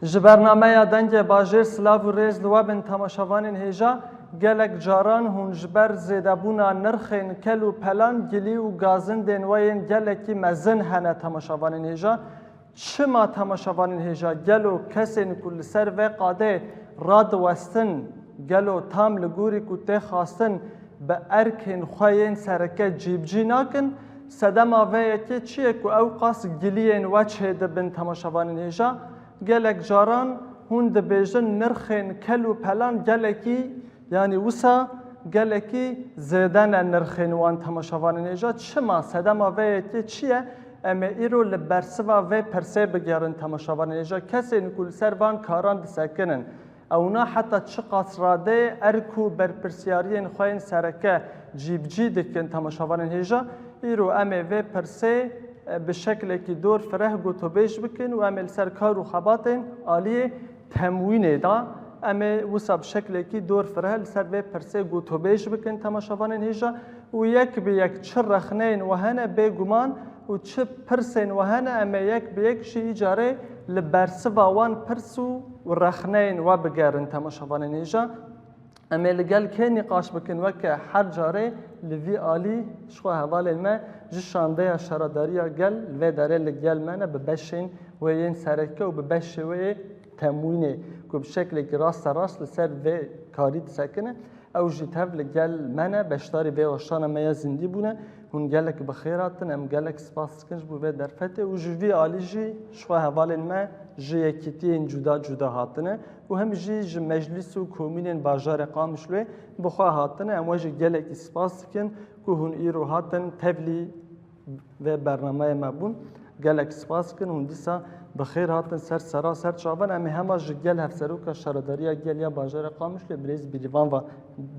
ji bername dengê bajêr Silav û Rêz li we bin temaşevanên hêja gelek caran hûn ji ber zêdebûna nirxên kel û pelan gilî û gazindên we yên gelekî mezin hene temaşevanên hêja. Çima temaşevanên hêja gelo kesên ku li ser vê qadê radiwestin gelo tam li gorî ku tê xastin bi erkên xwe yên sereke cîbcî nakin. Sedema vê yekê çi ye ku ew qas giliyên we çê dibin temaşevanên hêja. Gelek caran hûn dibêjin nirxên kel û pelan gelekî yani wisa gelekî zêde ne nirxên wan temaşevanên hêja. Çima sedema vê yekê çi ye? Em ê îro li bersiva vê pirsê bigerin temaşevanên hêja. Kesên ku li ser van karan disekinin. Ewna heta çi qas radê erk û berpirsyariyên xwe yên sereke cîbcî dikin temaşevanên hêja. îro em ê vê pirsê bi şeklekî dor fireh gotûbêj bikin û em ê li ser kar û xebatên aliyê temwînê da em ê wisa bi şeklekî dor fireh li ser vê pirsê gotûbêj bikin temaşevanên hêja û yek bi yek çi rexneyên we hene bêguman û çi pirsên we hene em ê yek bi yek jî îcarê li bersiva wan pirs û rexneyên we bigerin temaşevanên hêja. Em ê li gel kê nîqaş bikin weke her carê li vî alî ji xwe hevalên me ji şandeya şaradariya gel vê derê li gel me ne bi beşên wê yên sereke û bi beşê wê temwînê ku bi şeklekî rasta rast li ser vê karî disekine ew jî tev li gel me ne beşdarî vê weşana me ya zindî bûne hûn gelek bi xêr hatin em gelek spas dikin ji bo vê derfetê û ji vî alî jî ji xwe hevalên me ji yekîtiyên cuda cuda hatine û hem jî ji meclîs û komînên bajarê Qamişloyê bi xwe hatine em we jî gelekî spas dikin ku hûn îro hatin tevlî vê bernameyê me bûn gelek spas dikin hûn dîsa bi xêr hatin ser sera ser çavan em ê hema ji gel hevseroka şaradariya gel ya bajarê Qamişloyê birêz bîrîvan ve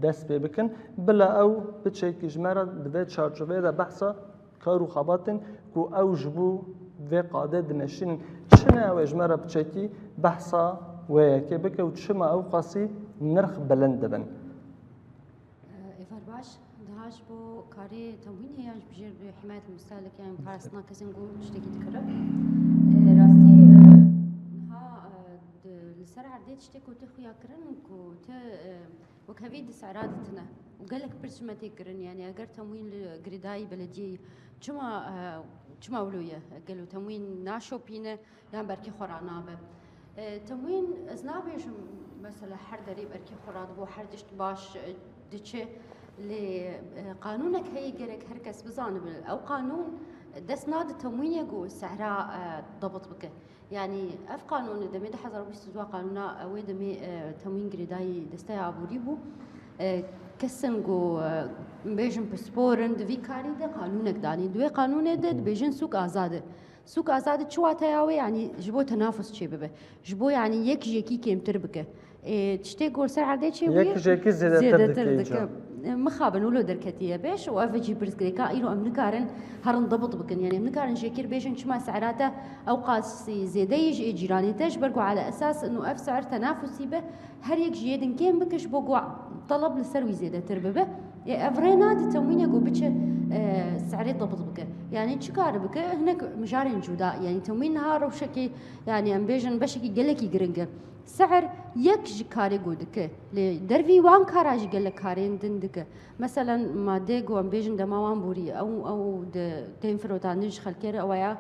dest pê bikin bila ew biçekî ji me re di vê çarçoveyê de behsa kar û xebatên ku ew ji bo vê qadê dineşînin çi ne ew ê ji me re biçekî behsa wê yekê bike û çima ew qasî nirx bilind dibin. Baş, daha ji bo karê temwîn heye ji bijêr bi himayet müstelek yani parastina kesên got tiştekî dikire. Rastî niha li ser erdê tiştek ku te xuya kirin ku te wek hevî di seira ditine û gelek pir çi me tê kirin yani eger temwîn li girêdayî belediyeyê çima wilo ye gelo temwîn naşopîne yan berkê xwe ra nabe. Temwîn ez nabêjim mesela her derê berkê xwe ra dibo her tişt baş diçe li qanûnek heye gerek her kes bizane bil ew qanûn dest nade temwînê got sehra dabit bike yani ev qanûnê demê 2022 qanûna ew ê demê temwîn girêdayî desteya aborî bû kesin got bêjin pisporin di vî karî de qanûnek danî di wê qanûnê de dibêjin sûk azad e sûk azad çi wateya wê yani ji bo tenafus çê bibe ji bo yani yek ji yekî kêmtir bike tiştê got ser erdê çê bûye Yek ji yekî zêdetir dike. مخابن ولو دركتيه باش وافجي برسكريكا ايرو امنكارن هرن ضبط بكن يعني امنكارن شكر بيجن شما سعراته او قاسي زيديج جيراني تجبرقوا على اساس انه اف سعر تنافسي به هر يك جيدن كيم بكش بوقوا طلب لسروي زياده ترببه افرينا دي تموينه جو بتش سعري ضبط بك يعني تشكار بك هناك مجارين جودا يعني تموين نهار وشكي يعني ام بيجن بشكي قلكي جرنجر سعر يك جكاري جودك لدرفي وان كاراج قال لك كارين دندك مثلا ما ديجو ام بيجن دماوان بوري او تنفرو تانج خلكير او يا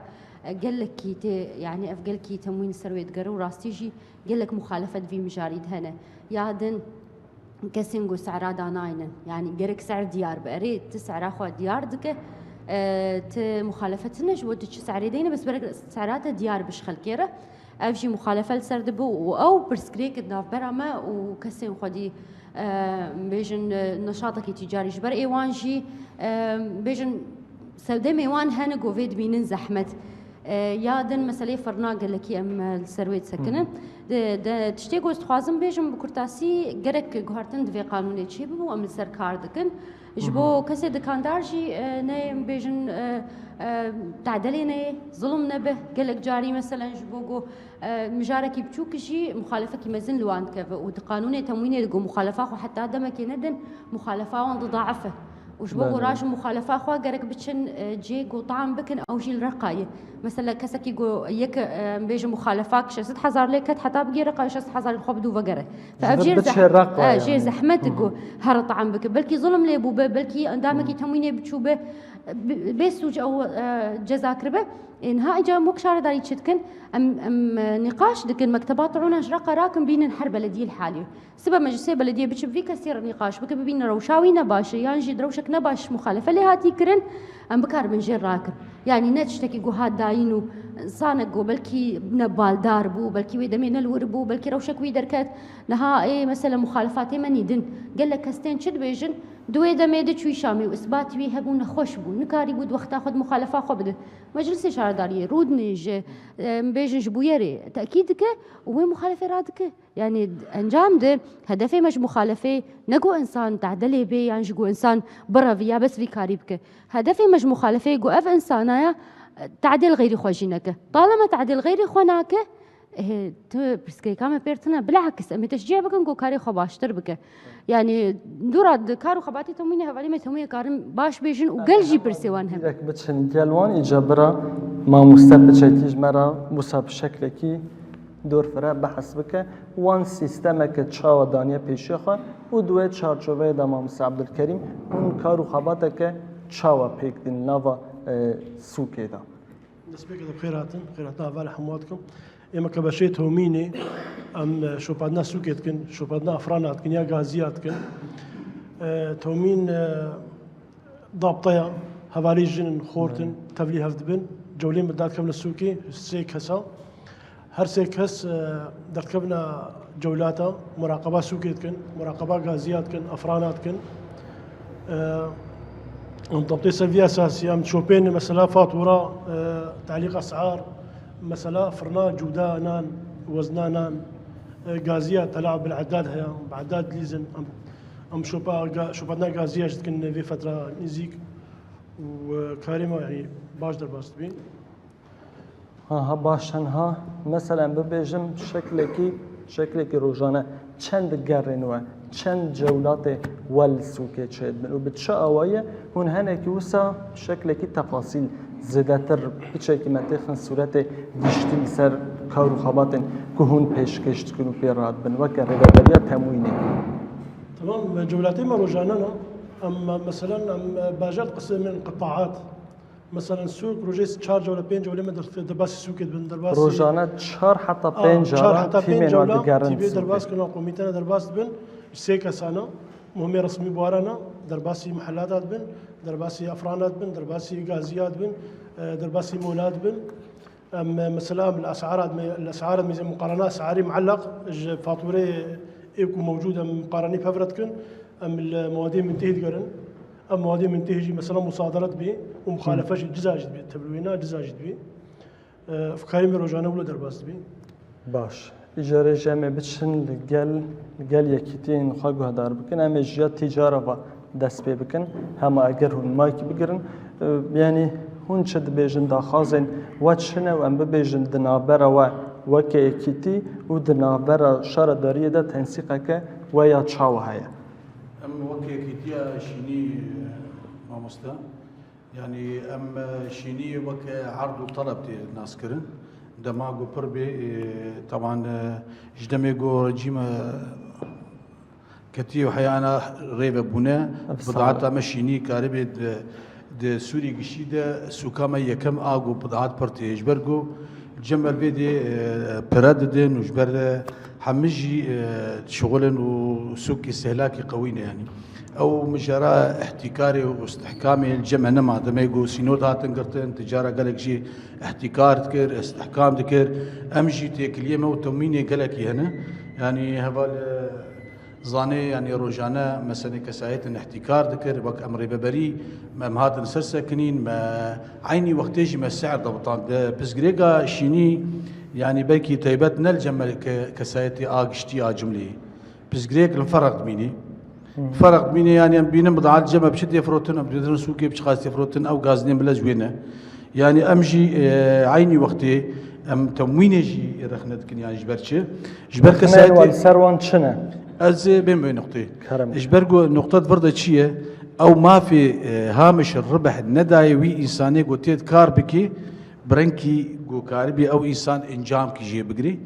قال لك كي يعني افقل كي تموين سرويت قرو راستيجي قال لك مخالفه في مجاريد هنا يادن كسنجو سعر داناين يعني قرك سعر ديار بريت تسعر اخو ديار دك مخالفتنا جو تش سعر دينا بس برك سعراته ديار بش خلكيره افجي مخالفه لسردبو او برسكريك ناف برما وكسين خدي بيجن نشاطك تجاري جبر ايوان جي بيجن سودم ايوان هنا كوفيد بينن زحمت يادن مسألة فرنا قال لك ام السرويت سكنن تشتي جوز خوازم بيجن بكرتاسي جرك جهرتن دفي قانوني تشي بو ام السر كار دكن جبو كسي دكاندار جي نايم بيجن تعدلينا ظلم نبه قالك جاري مثلا جبوجو مجاركي بتشوك شي مخالفه كي مزن لوان كيف وقانون تموين يلقوا مخالفه وحتى هذا ما كندن مخالفه وان ضعفه وشبه راج مخالفة خوا جرك بتشن جي جو طعم بكن أو جي الرقاية مثلا كسكي جو يك بيج مخالفات شست حزار لك حتى بقي رقاية شست حزار الخوب دو وجره فأفجير جي زحمتك جو هر طعم بك بلكي ظلم لي بوبه بلكي عندما كي تمويني بتشوبه بيسوج أو جزاك ربه إنها إجا مكشار داري تشتكن أم نقاش دكن مكتبات عنا جرقة راكم بين الحرب بلدية الحالية سبب مجلسية بلدية بتشوف في كثير نقاش بك بين روشاوي نباش يعني جد روشك نباش مخالفة اللي هاتي كرن أم بكار من جير راكب يعني نتشتكي جوهات داينو صانق جو بلكي نبال داربو بلكي ويدمين الوربو بلكي روشك ويدركات نها إيه مثلا مخالفات من يدن قال لك كستين شد بيجن دوي دميدة شوي شامي وإثبات وي هبون خوش بو نكاري بود وقت أخذ مخالفة خبده مجلس شارداري رودنيج بيجن جبويري تأكيدك وين مخالفة رادك يعني أنجام ده هدفي مش مخالفة نجو إنسان تعدلي بي يعني جو إنسان برا فيا بس في كاريبك هدفي مش مخالفة جو أف إنسانايا تعديل غير خوجينك طالما تعديل غير خوناك بس كام بيرتنا بالعكس أمي تشجيع بكن جو كاري خباشتر بك يعني دوراد كارو خباتي توميني هفالي ما تومي كارم باش بيجن وقلجي برسوانهم لك بتشن جلوان إجابرا ما مستبد شيء مرة مصاب شكلكي دور فرا بحث بك وان سيستمك تشاو دانيا بيشخا ودوه چارچوبه دا ما عبد الكريم اون كارو خباتك تشاو بيك دين نافا سوكي دا نسبك بخيراتن خيراتنا فال حمواتكم اما كبشي توميني ام شوبادنا سوكيتكن شوبادنا افراناتكن يا غازياتكن تومين ضابطيا هفالي جن خورتن تفلي هفدبن جولين بدات كمل السوكي سيك هسا هر سيك هس دركبنا جولاتا مراقبة سوكيتكن مراقبة غازياتكن افراناتكن انضبطي سلفية أساسية متشوفين مثلا فاتورة تعليق أسعار مثلا فرنا جودة نان وزنا نان غازيات تلاعب بالعداد هي بعداد ليزن أم شوبنا غازية جتكن في فترة نزيك وكاريما يعني باش در باست بين ها باشن ها مثلا ببيجم شكلكي روجانه چند گرنوه چند جولات والسوكي تشد من وبتشا اويه هون هناك وسا شكلكي تفاصيل زيادتر بشكل ما تخن صورت دشتي سر كارو خباتن كهون پیشکش تكونو بيراد بن وكر ربابيا تمويني تمام جولاتي ما روجانا اما مثلا باجات قسم من قطاعات مثلا سوق روجيس 4 جوله 5 جوله من درباس سوق بن درباس روجانا 4 حتى 5 في من جوله تبي درباس كنا قوميتنا درباس بن سيكا سانا مهمه رسمي بوارانا درباسي محلات بن درباسي افرانات بن درباسي غازيات بن درباسي مولات بن مثلا الاسعار ميزان مقارنه اسعاري معلق فاتوره يكون موجوده مقارنه ففرتكن ام المواد منتهي قرن ام مواد منتهي مثلا مصادرات به ومخالفه جزاجت به تبلوينا جزاجت به افكاري روجانه ولا درباس به باش اجاره جمع بتشن لقال يكيتين خاقو هدار بكن هم اجيات تجاره و دست بي بكن هم اگر هون مايك بگرن يعني هون شد بيجن دا خازن واتشنه و ام بيجن دنابره و وكي يكيتي و دنابره شار داريه دا تنسيقك ويا تشاو هيا ام وكي يكيتي شيني ماموستا يعني ام شيني وك عرض وطلب الناس كرن دماغو بربي طبعا جدميغو رجيم كتير وحيانا ريبه بنا بضاعتها مشيني كاربي د سوري قشيده سوكاما يكم اغو بضاعت برتي جبرغو جمل بيدي برددن وجبر حمجي شغلن وسوق استهلاكي قوينا يعني او مجرى احتكاري واستحكامي الجمع نما دميغو سينودات انقرتن تجاره قالك شي احتكار تكر استحكام تكر امجي تكليمه وتميني قالك هنا يعني هذا زاني يعني روجانا مثلا كسايت احتكار ذكر وك امر ببري ما هذا نسر ساكنين ما عيني وقتيجي ما السعر ضبطان بس غريغا شيني يعني بلكي تيبت نلجم كسايتي اجتي اجملي بس غريغ الفرق بيني فرق بيني يعني بين بضاعات جمع بشد يفروتن بدون سوقي بشخاص يفروتن او غازنين بلا زوينه يعني امشي عيني وقتي ام تمويني جي رخنت كن يعني جبر كسايتي سروان شنه از بين نقطه اجبرغو نقطه فرض تشيه او ما في هامش الربح نداي وي انساني قوتيت كار بكي برنكي قو كاربي او انسان انجام كي جي بقري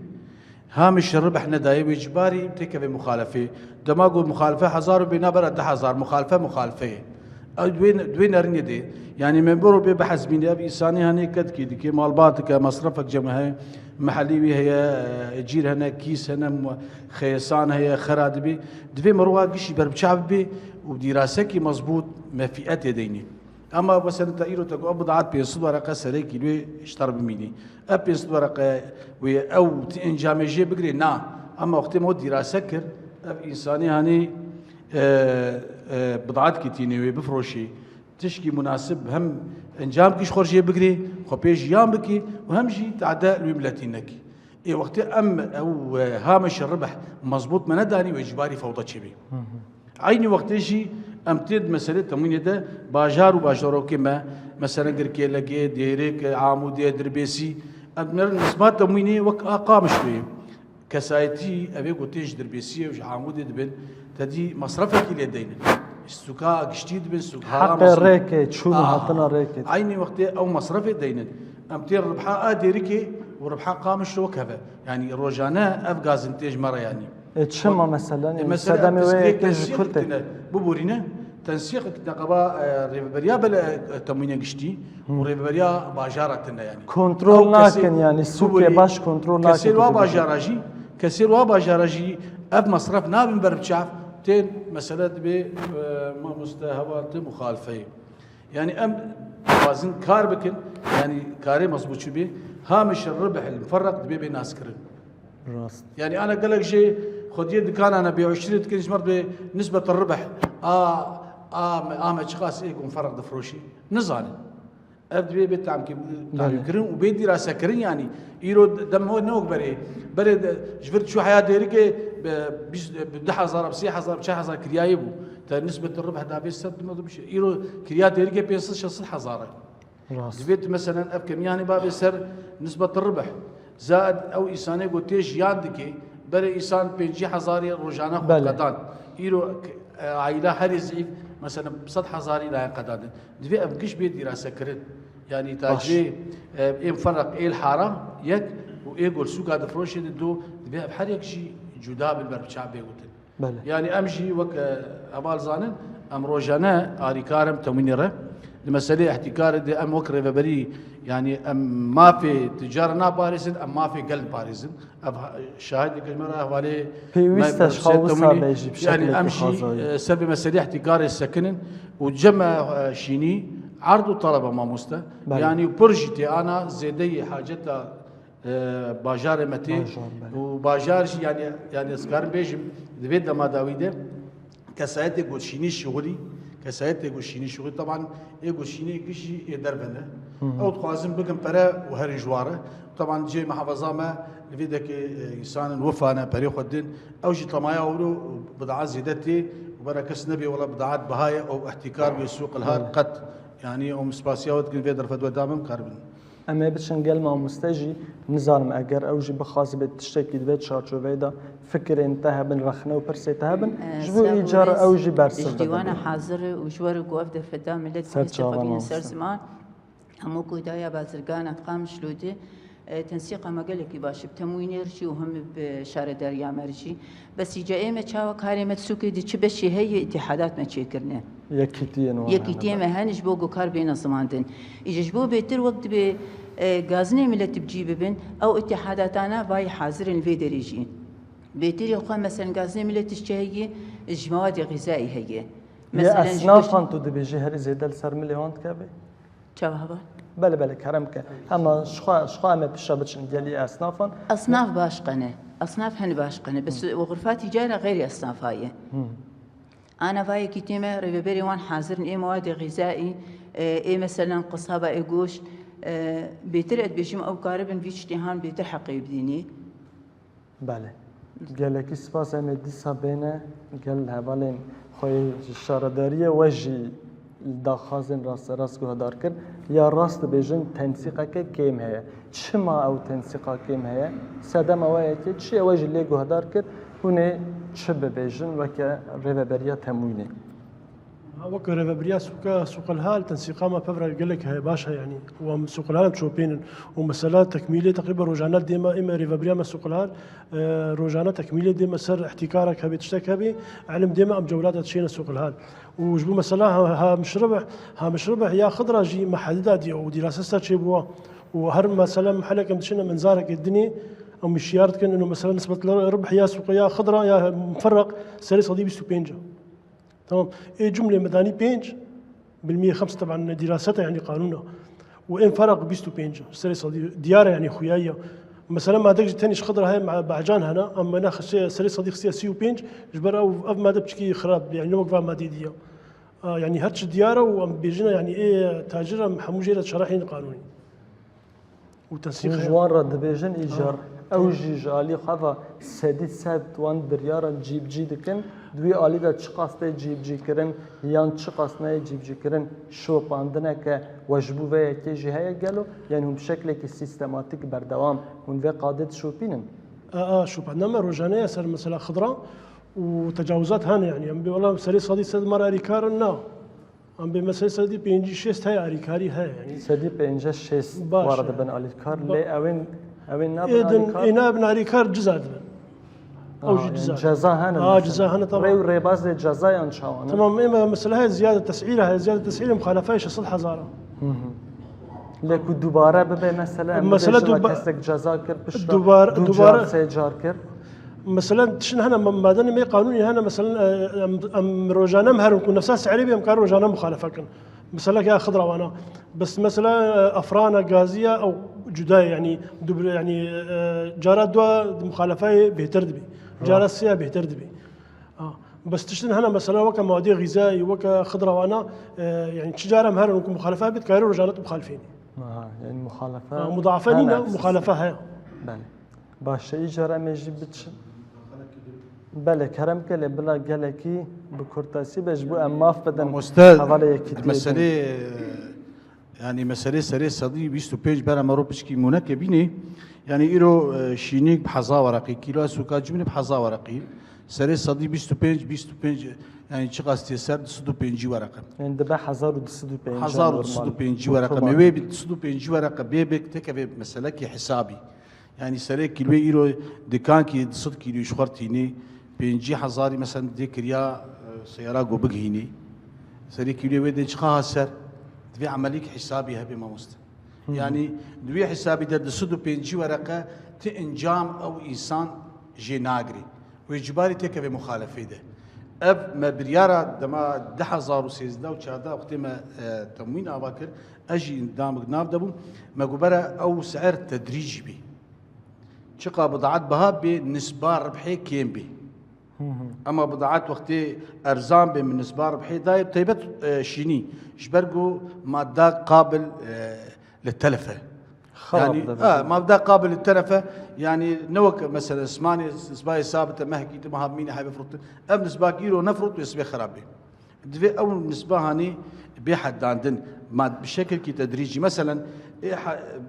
هامش الربح نداي واجباري بتكفي مخالفه دما قول مخالفه 1000 بنابر 10000 مخالفه دوين ارني دي يعني من برو بحث بين ابي انساني هني كد كي مالباتك مصرفك جمعها محلي هي جير هنا كيس هنا خيسان هي خراد بي دفي مروا قشي بربشعب بي ودراسكي مزبوط ما في ديني اما بس انت ايرو تقو بضعات بيصد ورقه سري كيلو اشتر بميني ابيصد ورقه او انجامجي بقري نا اما وقت ما دراسه كر اب انساني هاني بضعات كتيني بفروشي تشكي مناسب هم انجام كيش خرجي بقري خبيش يام بكي وهم شيء تعداء لوملاتينك اي وقت ام او هامش الربح مزبوط من داني واجباري فوضى شبي عيني وقت شيء امتد مساله تموين ده باجار وباجارو كما مثلا قركي لقي ديريك عامودي دربيسي ادمر نسبات تمويني وك اقام شوي كسايتي ابي قلتيش دربيسي وش عامودي دبن تدي مصرفك اللي دين السوكا جديد بن سوق حق الريكت شو حطنا ريكت عيني وقت او مصرفي دين امتير ربحا اديريكي وربحا قامش وكذا يعني روجانا افغاز انتاج مره يعني تشمى مثلا مثلا تنسيق ببورينا تنسيق نقبا ريفبريا بلا تموين قشتي وريفبريا باجارتنا يعني كنترول لكن يعني السوق باش كنترول لكن كسير وباجاراجي اف مصرف نابن بربشاف تين مسألة ما مستهوات مخالفة يعني ام وازن كار بكن يعني كاري مظبوط شو بيه هامش الربح المفرق بيه بين ناس كرن راست يعني انا قال لك شيء خذ يد كان انا ب 20 كل مرة بنسبة الربح ما اشخاص يكون فرق دفروشي نزاني ابدي بيت عم كرن وبيدي راسه كرن يعني يرو دم هو نوك بري جبرت شو حياه ديريك ب 10000 ب 6000 ب 6000 كريايبو نسبة الربح دا بيس سد ما بش يرو كريا ديريك بيس 6000 جبت مثلا اب كم يعني باب سر نسبة الربح زائد او انسان قلتيش ياندك بري انسان 50000 روجانا قدان يرو عائله هري زعيف مثلا ب 6000 لا قدان دفي ابقش بيت دراسه كرت يعني تاجي ايه مفرق ايه الحاره يك وايه قول سوق هذا فروش دو دفي بحريك شيء جدا بالبرشاب بيقول يعني امشي وك ابال زانن ام روجانا اريكارم تمنيره المساله احتكار دي ام وكر بري يعني ام ما في تجارنا باريس ام ما في قلب باريس شاهد كلمه حوالي في ويستش خوصه بيجي بشكل يعني امشي سبب مساله احتكار السكن وجمع شيني عرض وطلب ما مستا يعني برجتي انا زيدي حاجتها باجار متي وباجار يعني اسكار بيجم دبيت ما داويده كسايتي قول شيني شغلي كسايتي قول شيني شغلي طبعا يقول شيني كشي يدربنا او تخازم بكم برا وهر جواره طبعا جي محافظه ما لفيدك انسان وفانا بري خدين او جي طمايا ولو بضاعات زيدتي وبركس نبي ولا بضاعات بهايه او احتكار بالسوق الهار قد يعني ام سباسياوت كن فيدر فدوى دامم كاربن اما بتشن قال ما مستجي نزارم اگر اوجي بخاص بتشتكي دبيت شارجو فيدا فكر انتهى بن رخنه وبرسي تهبن جبو ايجار اوجي برسل ديوانا حاضر وجوار قوف دفدا ملت مستفقين سر زمان همو كودايا بازرگان اتقام شلودي تنسيق ما قال لك باش بتموينيرشي وهم بشار دريا مرشي بس جاي ما تشاو كاريمه سوكي دي تشبشي هي اتحادات ما تشكرنا يكيتين هانش بوغو كار بين زماندن يجبو بيتر وقت ب غازني ملت بجيب بن او اتحاداتنا باي حاضرين في دريجين بيتر يقوم مثلا غازني ملت تشهي المواد الغذائيه هي مثلا اصناف انتو دبي جهر زيد سر مليون كابي تشاوها بله كرمك اما شخا ما بشابتش ديالي اصناف باشقنه اصناف هن باشقنه بس وغرفات تجاره غير اصناف هاي انا فاي كتيمه ريبيري وان حاضر اي مواد غذائي اي مثلا قصابه اي قوش بيترقد بيجم او قاربن في اجتهان بيتر حقي بديني بله قال لك سباس ام دي سابينه قال هوالين خوي الشارداريه وجي داخازن راست گهدار کرد یا راست بیجن تنسیقه کیم هست چما او تنسیقه کیم هست ساده موایتی چی اوج لی گهدار کرد هونه چه بیجن و که روبریا تموینه وەکو ڕێڤەبریا سوق الهال تەنسیقامە پەبرا گەلێک هەیە باشە یعنی و سوق الهال چۆپێنن و مەسەلا تەکمیلێ تقریبا ڕۆژانە دێمە ئێمە ڕێڤەبریامە سوق الهال ڕۆژانە تەکمیلێ دێمە سەر احتیکارێک هەبێت شتێک هەبێ علم دێمە ئەم جەولاتە تشێنە سوق الهال وش بوو مەسەلا هامشربح یا خضراژی محەددا دیە و دیراسەستا چێ بووە و هەر مەسەلا محلەکەم دچێنە منزارێک دنێ أو مشيارت كان إنه مثلا نسبة الربح يا سوق يا خضراء يا مفرق سري صدي بيستو بينجا تمام إيه جملة مداني بينج بالمية خمسة طبعا دراستها يعني قانونها وإن فرق بيستو بينجا سري صدي ديارة يعني خوياية مثلا ما دقج تانيش خضرة هاي مع بعجان هنا أما ناخذ سري صديق سياسي وبينج جبرا وأب ما دبشكي خراب يعني نوقف ما ديدية يعني هاتش ديارة وبيجينا يعني إيه تاجرة محموجة شرحين قانوني وتنسيق جوان رد بيجن إيجار أو جيج آلي خذا سديد سد وان بريارا جيب جي دكن دوي آلي دا چقاسته جيب جي كرن يان چقاسته جيب جي كرن شو باندنا ك وجبو ويا كيجي هيا قالوا يعني هم بشكل سيستماتيك بردوام هم في قادة شو بينن شو باندنا روجانية سر مثلا خضراء وتجاوزات هنا يعني أم والله سري صدي سد مرة ريكارنا أم بمثلا سدي بينجي شيست هاي أريكاري هاي يعني سدي بينجي شيست وارد بن أريكار لي أوين نابن أريكار جزاد أو جزاء هنا جزاء هنا طبعا ريباز جزاء إن شاء الله تمام إما مثلا هاي زيادة تسعيرها هاي زيادة تسعير مخالفة صلح هزارة لكن دوباره ببي مثلا جزاء كر دوباره سيجار كر مثلا تشن هنا مادن ما قانوني هنا مثلا ام روجانا مهر نكون نفسها سعري بهم كان روجانا مخالفه كان مثلا يا خضره وانا بس مثلا افرانه غازيه او جدايه يعني جارات دوا مخالفه بيتردبي جارات سيا بيتردبي بس تشن هنا مثلا وك مواضيع غذائي وك خضره وانا يعني تجاره مهر نكون مخالفه بتكاير روجانات مخالفين يعني مخالفه مضاعفه لنا مخالفه هي بله باشه إيجار مجيب بتش بله كرم كله بلا جلكي بكرتاسي بجبو أماف بدن مسألة يعني مسألة سري صدي بيستو بيج برا مروبش كي منك بيني يعني إيرو شينيك بحظا ورقي كيلو سوكا جبني بحظا ورقي سري صدي بيستو بيج يعني شقاستي سر دسدو بينجي ورقة يعني دبا 1205 1205 ورقة ميوي دسدو بينجي ورقة بيبك تكفي مسألة كي حسابي يعني سري كيلو إيرو دكان كي صد كيلو شخرتيني بينجي حزاري مثلا ديكريا سيارة قبق هيني سري كيلو ويدي شخاها سر دوي عمليك حسابي هبي ما مست يعني دوي حسابي ده صد بينجي ورقة تنجام أو إنسان جيناغري وإجباري تكفي مخالفة ده أب ما بريارة دما 10,013 وشهادة وقت ما تموين أباكر أجي قدامك ناف دبو ما قبرة أو سعر تدريجي بي شقا بضاعات بها بنسبة ربحي كيم بي أما بضاعات وقتي أرزان بي من نسبة ربحي داي طيبت شيني شبرقو مادة قابل للتلفة يعني مادة قابل للتلفة يعني نوك مثلا اسماني نسبة ثابتة ما هكيت ما هابميني هاي بفرط أب نسبة كيلو نفرط ويسبي خرابي دفي أول نسبة هاني بيحد عندن ما بشكل كي تدريجي مثلا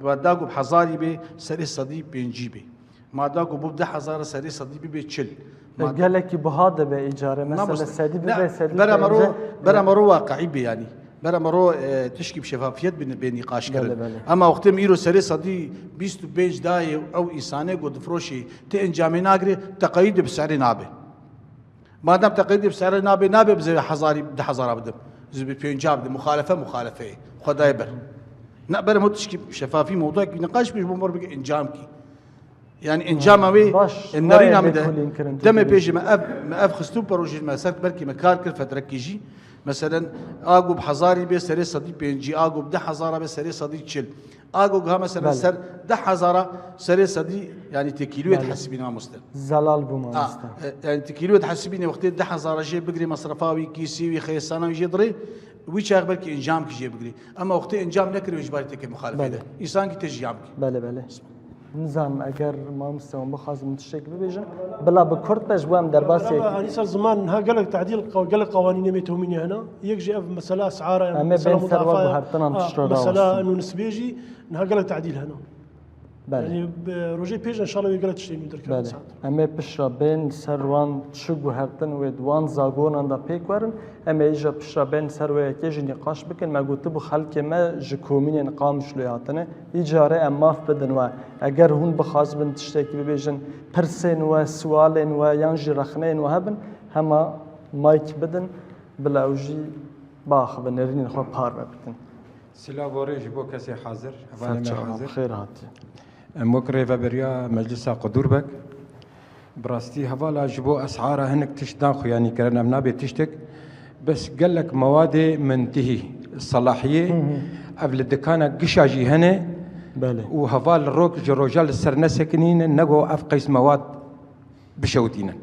ماداقو بحزاري بي سري صديق بينجيبي ماداقو ببدا حزارة سري صديق بي تشل قال لك بهذا بإيجاره مثلا سدي برا مرو واقعي بي يعني برا مرو تشكي بشفافية بنقاش كرن أما وقت ميرو سري صديق بيستو بيج داي أو إنسانه قد فروشي تنجامي ناقري تقييد بسعر نابي ما دام تقييد بسعر نابي بزي حزاري بدا حزارة بدم زي بينجاب مخالفة خداي بر نقبل مو تشكي شفافي موضوع نقاش بيش بمر بقى انجامكي يعني انجام اوي النرينا مده دم بيجي ما اب خستو بروجي ما سرت بركي مكار كل فتره كيجي مثلا اقو بحزاري بي سري صديق بينجي اقو بده حزاره بي سري صديق تشل اقو ها مثلا سر ده حزاره سري صديق يعني تكيلو تحسبين ما مستل زلال بما مستل يعني تكيلو تحسبين وقت ده حزاره جي بقري مصرفاوي كيسي وخيسانه ويجي ضري ويش أخبر كي إنجام كي بقولي أما وقت إنجام نكر وإجباري تك مخالفة ده إنسان كي تجيام كي بله نظام أجر ما مستوى بخاز متشكل بيجن بلا بكرت بجوام درباسي يعني صار زمان ها قالك تعديل قالك قوانين ميتهميني هنا يجي أف مسألة أسعار مسألة مضاعفة مسألة إنه نسبيجي إنها قالك تعديل هنا بله. يعني بروجي بيج ان شاء الله يقدر تشتري من تركيا. بله اما بشرا بین سروان چگو هرتن و دوان زاگونان دا پیک ورن اما ایجا بشرا بین سروی کیجی نقاش بکن ما گوته بو خلک ما جکومین قام شلویاتنه ایجاره اماف بدن و اگر هون بخواز بن تشتکی ببیجن پرسین و سوالین و یانجی رخنین و هبن هما مایک بدن بلاوجی باخ بنرین خو پار بکن سلا بوري جبو كسي حاضر سرچه خیر هاتی مكري فابريا مجلس قدور بك براستي هوالا جبو اسعارها هنك تشدان خو يعني كرنا منابي تشتك بس قال لك مواد منتهي الصلاحيه قبل الدكانه قشاجي هنا بله وهفال الروك جروجال السرنا سكنين نقو افقيس مواد بشوتينا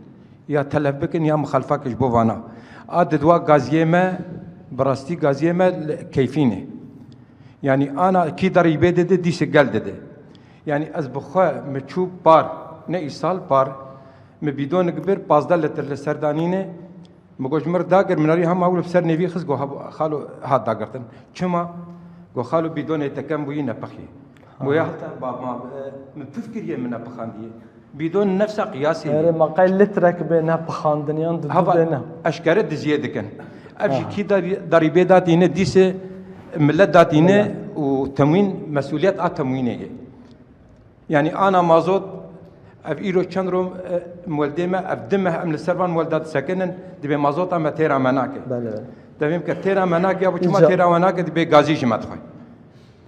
يا تلف بكن يا مخالفاك جبو فانا اد دوا غازيما براستي غازيما كيفينه يعني انا كي ضريبه دي سجل دي يعني از بخوا مچوب بار نه ایسال بار می بدون كبير 15 لتر لسردانينه مگوش مر داگر مناري هم اول بسر نوي خز گو خالو هاد داگرتن چما گو خالو بدون تكم بوي نبخي بويا حتى باب ما متفكر يمنا بخانديه بدون نفس قياسي يعني ما قال لترك بينها بخاندنيان ضد بينها اشكال زياده كان ابجي كي ضريبه داتينه ديسه ملت داتينه وتموين مسؤوليات التموينيه يعني انا مازوت اف ايرو چندروم مولدما افدمه ام السربان مولدات سكنن دبي مازوت ام تيرا مناك بله دبيم كتيرا مناك ابو چما تيرا مناك دبي غازي جمات خوي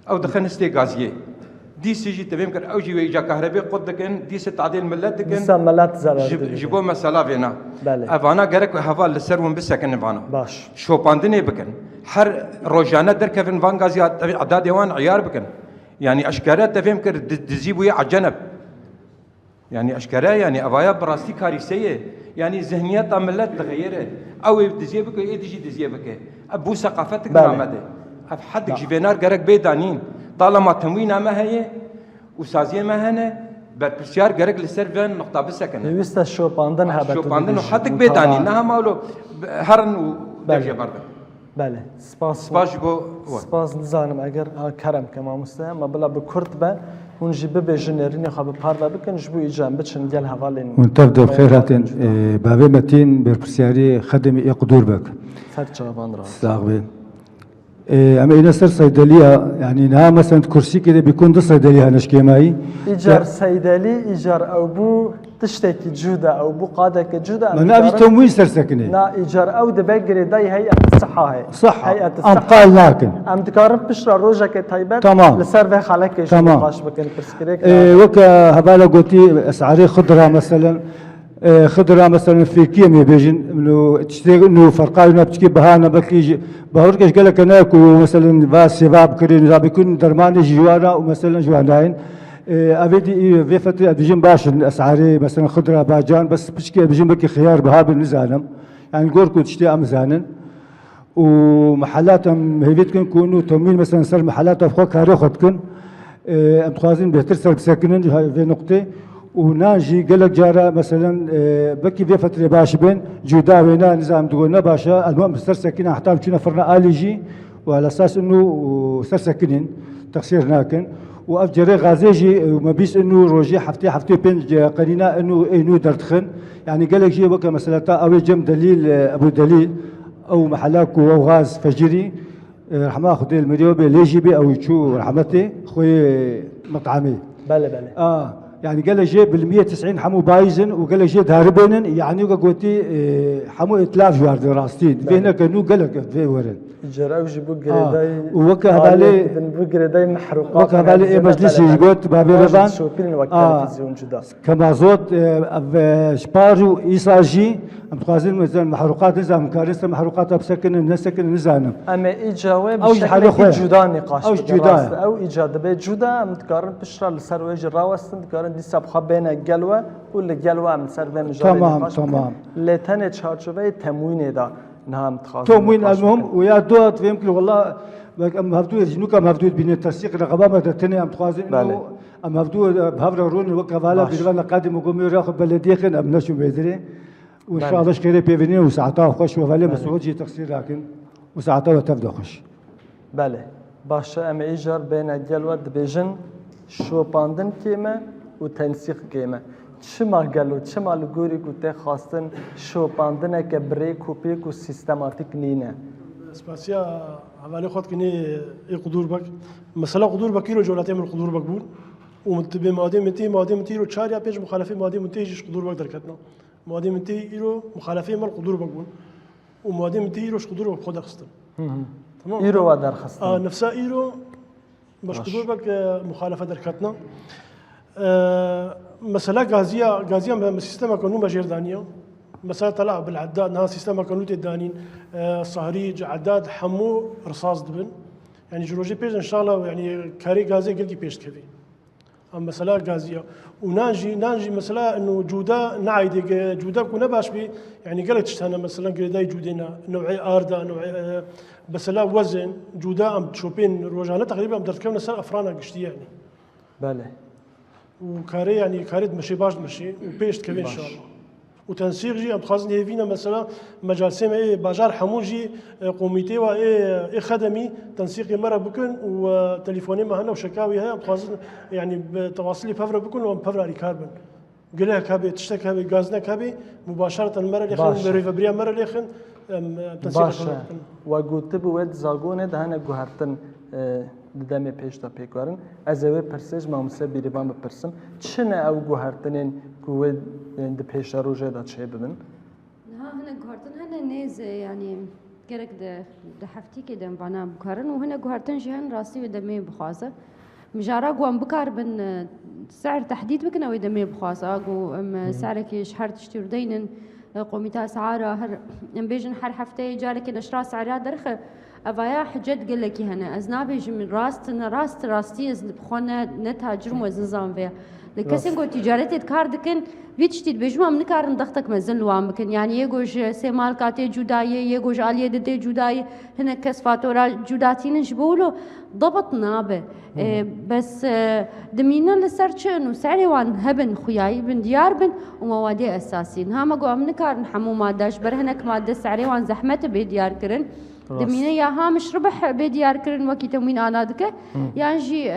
او دخنستي غازيه دي سيجي دبيم كر اوجي ويجا كهرباء قد كن دي تعديل ملت كن لسه ملات زرار جيبو مساله فينا بله افانا غرك هوا للسرون بسكن فانا باش شو باندني بكن هر روجانا در كفن فان غازي عداد يوان عيار بكن يعني اشكارات تفهم كر دزيبو على الجنب يعني اشكارا يعني افايا براستي كارثيه يعني ذهنيات عملت تغيرت او دزيبك اي تجي دزيبك ابو ثقافتك نعمده اف حدك جيفينار غرك بيدانين طالما تموين ما هي وسازين ما هنا برسيار غرك لسيرفن نقطه بسكن يوستا شو باندن هبت شو باندن وحدك بيدانين نها مالو هرن ودرجه برد بله سپاس گو سپاس نزانم اگر کرم کما مستهم ما بلا بكرت با هون جيب بجنرين خاب بار بكن جبو ايجام بتشن جل حوالين ونتبدا بخيراتين بابي متين برسياري خدمي يقدور بك فرج جوابان را صاحبي اما إذا صار صيدليه يعني نها مثلا كرسي كده بيكون ده صيدليه نشكيماي ايجار صيدلي ايجار او بو تشتكي جودا او بو قادك جودا ما ابي تموين سر سكنه لا ايجار او دبقري داي هيئه الصحه هي صح هيئه ام قال لكن ام تقارب بشرا روجك تايبات تمام لسر خلك تمام باش بكن برسكريك وكا هبالا قلتي اسعاري خضره مثلا خضره مثلا في كيمياء بيجن انه تشتري انه فرقاي بتجي بهانا بكيجي بهوركش قال لك ناكو مثلا فاس شباب كرين بيكون درماني جوانا ومثلا جواناين ابيدي في فتره بيجن باش اسعاري مثلا خضره باجان بس بشكي بيجن بكي خيار بها بالنزالم يعني نقول كنت تشتري امزانا ومحلاتهم هيفيتكن كونوا تمويل مثلا صار محلاتها فوق كاري خدكن ام تخازن بهتر صار بسكنن في نقطه وناجي قال لك جارة مثلا بكي في فترة باش بين جودا وينا نظام تقولنا باشا المهم سر سكين حتى بتشوفنا فرنا آليجي وعلى أساس إنه سر سكنين تقصير ناكن وأفجر غازيجي وما بيس إنه روجي حفتي بين قرينا إنه درتخن يعني قال لك جي بكا مثلا أو جم دليل أبو دليل أو محلاك أو غاز فجري رحمة خدي المريوبي ليجي بي أو يشو رحمتي خوي مطعمي بله يعني قال جي بال190 حمو بايزن وقال جي داربنن يعني قلتي حمو اتلاف جوار دراستين فينا كانوا قال لك في ورن جراو جيبو غريداي وكا بالي غريداي محروقات وكا بالي مجلس يقول بابي رفان شوبين وقت تلفزيون جدا كما زوت شبارو ايساجي ام تخازن مثلا محروقات نظام كارثه محروقات بسكن الناس سكن نزانم اما اي جواب او شكل جدا نقاش او جدا او ايجاد به جدا متقارن بشرا لسروج راوستن تقارن دي سبخه بين الجلوه والجلوه من سر و مجال تمام لتن چارچوبه تموين دا نعم تخاصم تموين المهم ويا دوت يمكن والله ام هفتو جنوك ام هفتو بين التسيق رقابه تني ام تخازن انه ام هفتو بهفر رون وكفاله بجوان قادم وقومي راخ بلديخن ام نشو بيدري وان شاء الله شكري بيفني وساعتها خوش وفالي مسعود جي تقصير لكن وساعتها تبدا خوش بله باشه ام ايجار بين الجلوه دبيجن شوپاندن کیمه و تنسیق کیمه چما گلو چما لگوری گوته خواستن شوپاندنه که بریک و پیک و سیستماتیک نینه اسپاسیا حوالی خود کنی قدور بک مثلا قدور بکی رو جولاتی من قدور بک بود ومتبع مادي منتي رو تشار يا بيج مخالفه مادي منتي يجيش قدور بك دركتنا مادي منتي يرو مخالفه مال قدور بقول ومادي منتي يروش قدور بك خد خصتن تمام ايرو ودر خصتن نفسها ايرو باش قدور بك مخالفه دركتنا مثلا غازيه سيستم كانوا بجيردانيا مثلا طلع بالعداد نها سيستم كانوا تدانين صهريج عداد حمو رصاص دبن يعني جروجي بيج ان شاء الله يعني كاري غازي قلقي بيش كفي مثلا غازيه ونانجي مثلا انه جوده نعيد جوده كنا باش بي يعني قالت تشتنا مثلا قريداي جودينا نوعي اردا نوعي مثلا وزن جوده ام تشوبين روجانه تقريبا بدرت كم نسال افرانا قشتي يعني بله وكاري يعني كاري مشي باش مشي وبيش كفي ان شاء الله وتنسيق جي ام خازن هيفينا مثلا مجالسين اي باجار حموجي قوميتي و اي خدمي تنسيقي مره بكون وتليفوني ما هنا وشكاوي هي ام خازن يعني بتواصلي ففر بكون وام ففر ريكاربن قلها كابي تشتكى كابي غازنا كابي مباشره المره اللي خن ريفبريا مره اللي خن تنسيق وقلت بود زاغونه دهنه گوهرتن دمه پیش تا پیکارن از اوی پرسش ما مسه بیربان بپرسم چنه او گوهرتنین گوه د پیش روزه دا چه ببن؟ ها هنا گوهرتن هنا نیز يعني گرک ده هفتی که دم بنا بکارن و هنا گوهرتن جهان راستی و دمه بخواسه مجارا قوام بكار بن سعر تحديد بكنا ويدمي بخاصة أقو سعرك شهر تشتري دينن قوميتا أسعارها هر بيجن هر هفته جارك نشرا سعرها درخه أفايا حجت قال لك هنا أزنابيج من راستي أز بخونا نتاجر وزنزام فيها لكسين قو تجارتي كار دكن بيتشتي بيجمع من كار ندختك مزن لوام بكن يعني يجوج سيمال كاتي جداية يجوج عليه ددي جداية هنا كس فاتورة جداتين جبولو ضبط نابه بس دمينا لسرچ انه سعري وان هبن خياي بن ديار بن وموادي اساسيين ها ما قو من كار نحمو ماداش برهنك ماده سعري وان زحمه بديار كرن دمينا يا هامش ربح بديار كرن وكي تموين انادك يعني جي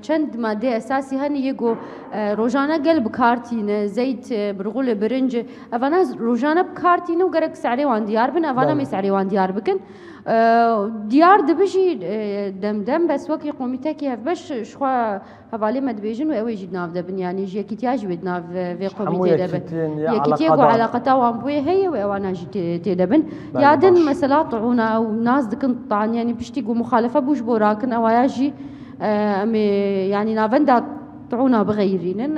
چند ماده اساسي هني يجو روجانا قلب كارتين زيت برغول برنج افانا روجانا بكارتين وقرك سعري وان ديار بن افانا مي سعري وان ديار بكن ديار دبجي دم بس وكي قوميتك باش شخوا حوالي مدبيجن واوي جي ناف دبن يعني جي كيتياج ودناف في قوميتي دبن يا كيتياغو علاقتا وامبوي هي وانا جي تدبن يادن مثلا طعونا او ناس دكن طعن يعني بيشتيغو مخالفه بوش بوراكن او ياجي يعني نافندا طعونا بغيرين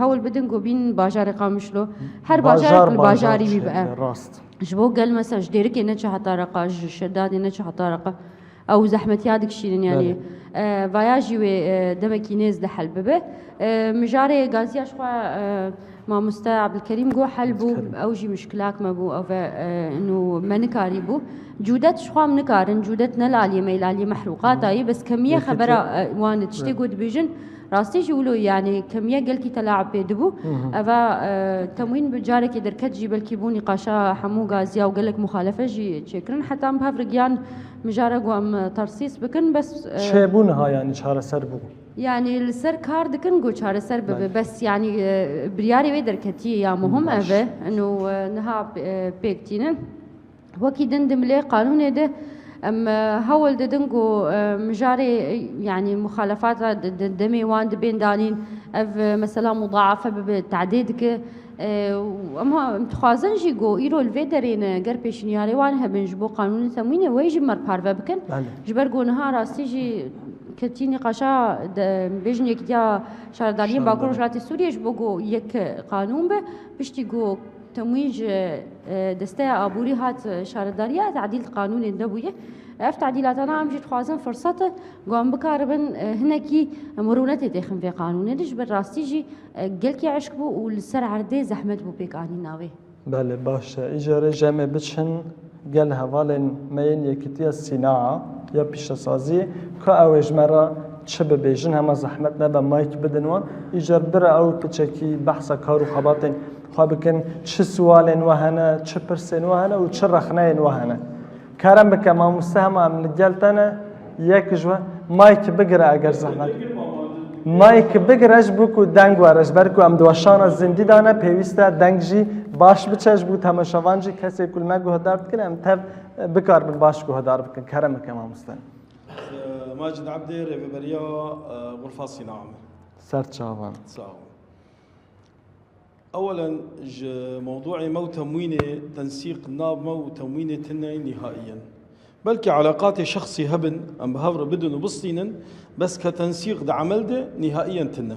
هول بدن قوبين باجار قامشلو هر باجار الباجاري بيبقى راست جبو قال مثلا جديرك نتش حتى رقا شداد نتش حتى رقا او زحمه يادك شيرين يعني فياجي دمكي ناز لحل ببه مجاري غازيا شخوا ما مستا عبد الكريم جو حلبو او جي مشكلاك ما بو او انه ما نكاري بو جودات شخوا منكارن جودات نلالي ميلالي محروقات اي بس كميه خبره وان تشتي قد بيجن راستي جولو يعني كمية قال كي تلاعب بيدبو أفا تموين بجارك دركت جيب الكيبوني قاشا حمو غازيا وقال لك مخالفة جي تشكرن حتى ام بهافرقيان مجارك وام ترسيس بكن بس شيبونها يعني شهر سربو يعني السر كار دكن جو شهر سر بس يعني برياري ويدر كتي يا مهم أفا إنه نها بيكتينن وكي دندم لي قانون ده ام هول ددنجو مجاري يعني مخالفات دمي وان بين دانين اف مثلا مضاعفه بتعديدك اما متخازن جيجو ايرو الفيدرين قربش نياري وان هبن جبو قانون تموين ويجي مر بارفا بكن جبرجو نهار راستيجي كتي نقاشا بيجن يكيا شاردارين باكر وشرات سوريا جبوجو يك قانون به بيشتيجو تمويج دستا ابوري هات شارداريا تعديل قانون الدبويه اف تعديلات انا امشي تخوازن فرصه قام بكاربن هناكي مرونه تدخن في قانون ديش بالراستيجي قالكي عشقبو والسر عردي زحمت بو بيك اني ناوي بله باش اجاره جمع بچن قال هوالن مين يكتي الصناعه يا بيشسازي كاوج مره شبه بيجن هما زحمت نبا مايك بدنوان ايجار برا او بچكي بحثا كارو خباطن خابكن چه سوالن وهنا چه پرسن وهنا و چه رخنين وهنا كارم بك ما مستهم من جلتنا يك جوا مايك بقرا اگر زحمت مایک بگرش بو دنگ ورش برکو ام دوشان زندی دانه پیوسته دنگ جی باش بچش بو تماشاوان جی کسی کل ما گهدار بکن ام تب بکار بن باش گهدار بکن کرم کما مستن ماجد عبدي ريفيبريا غرفة صناعة سر چاوان اولا موضوع مو تموينه تنسيق ناب مو تموينه تنين نهائيا بلكي علاقاتي شخصي هبن ام بهفر بدن وبسطينن بس كتنسيق ده عمل ده نهائيا تنه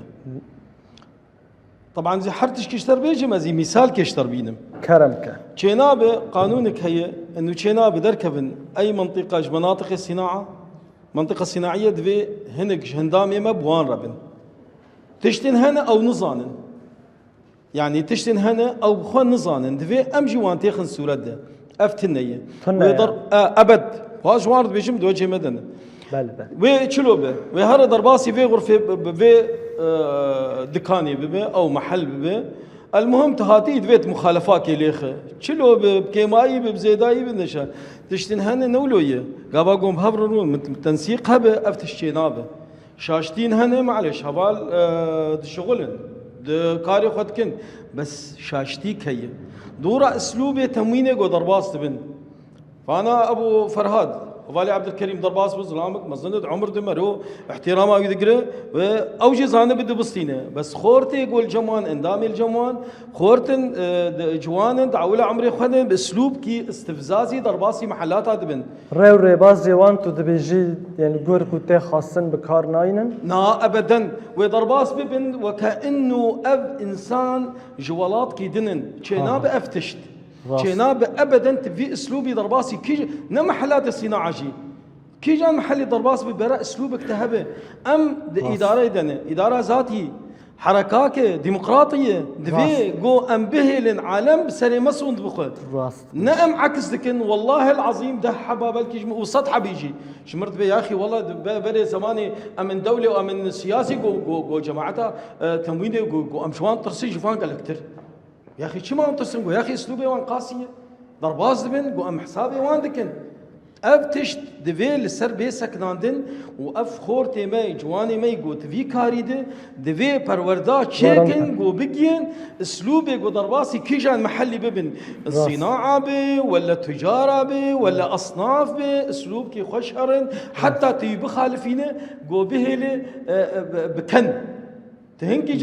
طبعا زي حرتش كشتر بيجي ما زي مثال كشتر بينم كرمك تشينابه قانونك هي انه تشينابه دركبن اي منطقه مناطق الصناعه منطقه صناعيه دفي هنك هندامي ما بوان ربن تشتن هنا او نزانن يعني تشتن هنا او خو نزانن دفي ام جوان تيخن صورة ده افتنيه ويضر ابد واش وارد بيجم دوجه مدن بله بله وشلوبه وهذا ضرباسي في غرفه في دكاني ببه او محل ببه المهم تهاتي دفيت مخالفات ليخه شلوبه بكيماي بزيداي بنشا تشتن هنا نولويه قابا قوم بهبرون تنسيق هبه افتشينابه شاشتين هنا معلش هبال شغلن كاري خدكن بس شاشتي كي دورة اسلوبي تموينه جو ضرباس تبن فانا ابو فرهاد وفالي عبد الكريم ضرباس بظلامك مزند عمر دمرو احترامه يدقره واوجي زانه بده بسطينه بس خورتي يقول جمان اندامي الجمان خورتن جوان دعوله عمري خدن باسلوب كي استفزازي ضرباسي محلات هادبن رو ريباز يوان تو دبيجي يعني جور كوتي خاصن بكار ناينن نا ابدا وضرباس ببن وكانه اب انسان جوالات كي دنن شيناب افتشت شيناب ابدا تبي اسلوبي ضرباسي كي محلات الصناعه جي كي جان محلي ضرباس ببرا اسلوبك تهبه ام اداره دنه اداره ذاتي حركاك ديمقراطيه دفي جو ام بهلن عالم بسري مسوند بخد نعم عكس لكن والله العظيم ده حباب الكي وسطحه بيجي شمرت بي يا اخي والله بري زماني امن دوله وامن سياسي جو جماعتها تموينه جو امشوان ترسي جفان قالكتر يا اخي شو ما انتصم يا اخي اسلوبي وان قاسيه ضرباز دبن جو ام حسابي وان دكن افتشت دفي لسر بيسك ناندن واف خورتي ماي جواني ماي جو تفي كاريده دفي بروردا تشيكن جو بيجين اسلوبي جو ضرباسي كيجان محلي ببن الصناعه بي ولا تجاره بي ولا اصناف بي اسلوب كي خشهرن حتى تي بخالفينه جو بهله بكن تهنكي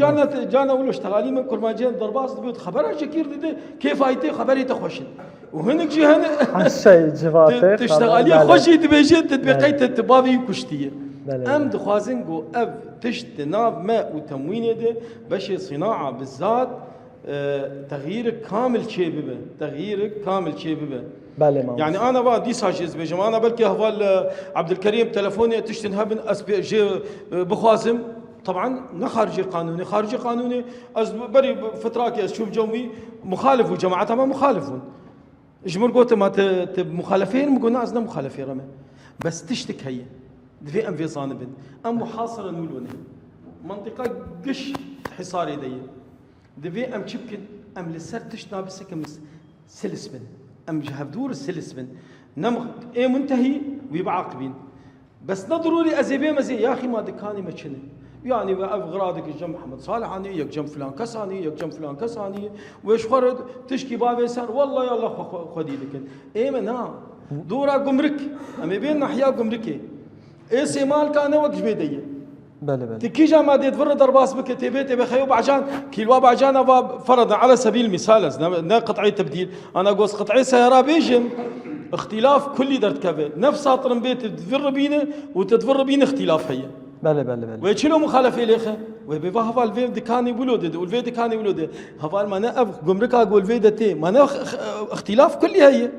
جانا ولو اشتغالي من كرماجين ضرباس بيوت خبرها شكير دي كيف هايتي خبري تخشن وهنك جي هنا الشيء جواتي تشتغالي خوشي تبيجي تطبيقي تبابي كشتيه ام دخوازن جو اف تشت ناب ماء وتموين دي باش صناعه بالذات تغيير كامل شيبه تغيير كامل شيبه يعني انا بقى دي ساجز بيجم انا بلكي هفال عبد الكريم تلفوني تشتن هبن جي بخوازم طبعا نا خارجي قانوني بري فتراكي اشوف جومي مخالف وجماعتها ما مخالفون اجمر قلت ما مخالفين مقول ناس مخالفين رمى بس تشتك هي في ام في صانبن ام محاصره الملونه منطقه قش حصاري دي في ام شبكن ام لسر تشنا بسكم سلسبن ام جهب دور السلسبن نم ايه منتهي ويبعاقبين بس نضروري ازيبي مزي يا اخي ما دكاني ما تشني يعني اغراضك يجم محمد صالحاني يجم فلان كساني يجم فلان كساني ويش خرد تشكي باب انسان والله يلا خديدك ايه منا دورا جمرك ام بين احياء جمركي ايه سيمال كان وقت بيديه بله تكي جا ما ديت فرد ضرباس بك تبيت بخيوب عجان كيلو بعجان فرض على سبيل المثال نا قطعي تبديل انا قوس قطعي سياره بيجم اختلاف كلي درت كذا نفس ساطر بيت تفر بينه وتتفر بينه اختلاف هي بله ويشيلوا مخالفه ليخه وبيبا هفال في دكاني بلوده والفي دكاني بلوده هفال ما نقف جمركا اقول في دتي ما اختلاف كلي هي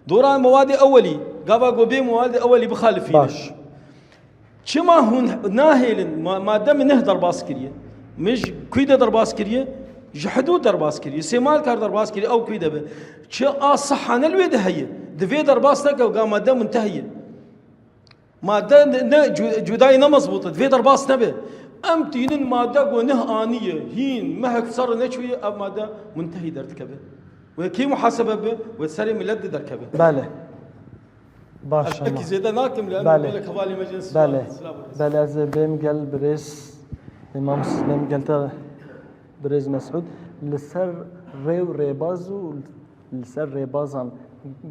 دوران مواد اولي قابا قوبي مواد اولي بخالفين باش شما هون ناهل ما دام نهدر باسكريه مش كيدا در باسكريه جحدو در باسكريه سيمال كار در باسكريه او كيدا به شا صحن الويد هي دفي در باسك وقام دام منتهيه مادة جداي مضبوطة في درباس نبي أم تينن مادة ونه آنية هين مهك صار نشوي أم مادة منتهي درت كبه وكي محاسبة به وسري ملد در كبه بله باش أكيد زيادة ناكم لأنه بلك حوالي مجلس بله از بهم قلب بريس امام سلیم گلتا برز مسعود لسر ریو ریبازو لسر ریبازان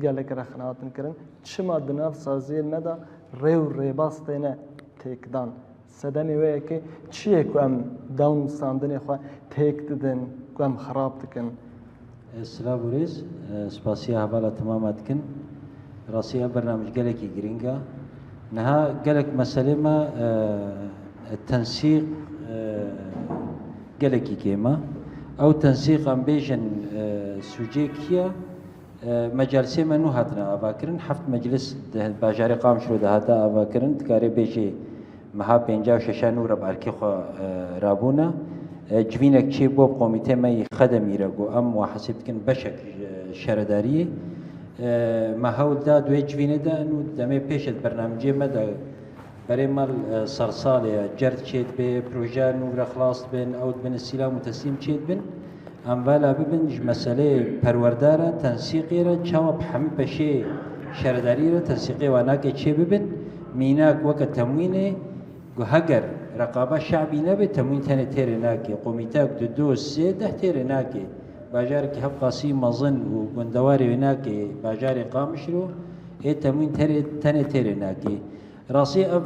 گلک رخناتن کرن چما دناف سازی مدا ریو ریباز تینه تکدان سدمی وی که چیه که ام داون ساندنی خواه تک ددن که ام خراب دکن سلام وريز سپاسيا حوالا تمامات كن راسيا برنامج قالكي جرينجا نها قالك مسألة ما التنسيق قالكي كيما أو تنسيق أم بيجن سوجيكيا مجالسي منو هاتنا أباكرن حفت مجلس باجاري قام شرو ده هاتا أباكرن تكاري بيجي مها بينجا وششانو رب أركيخو رابونا جوینک چی بوب قومیته می خدمی را گو ام و حسب کن بشک شرداری ما هول دا دوی جوینه دا انو دمی پیشت برنامجی ما دا برای مال سرساله جرد چید به پروژه نور خلاص بین او بین السلام و تسلیم چید بین ام والا ببین مسئله پرورداره تنسیقی را چاوب همه بشه شرداری را تنسیقی واناک چی ببین میناک وقت تموینه گو هگر رقابة شعبي نبي تموين تاني تيري ناكي قوميتاك دو سيدة تيري ناكي باجارك هب قاسيم مظن وقندواري وناكي باجاري قامشرو ايه تموين تاني تيري ناكي راسي اف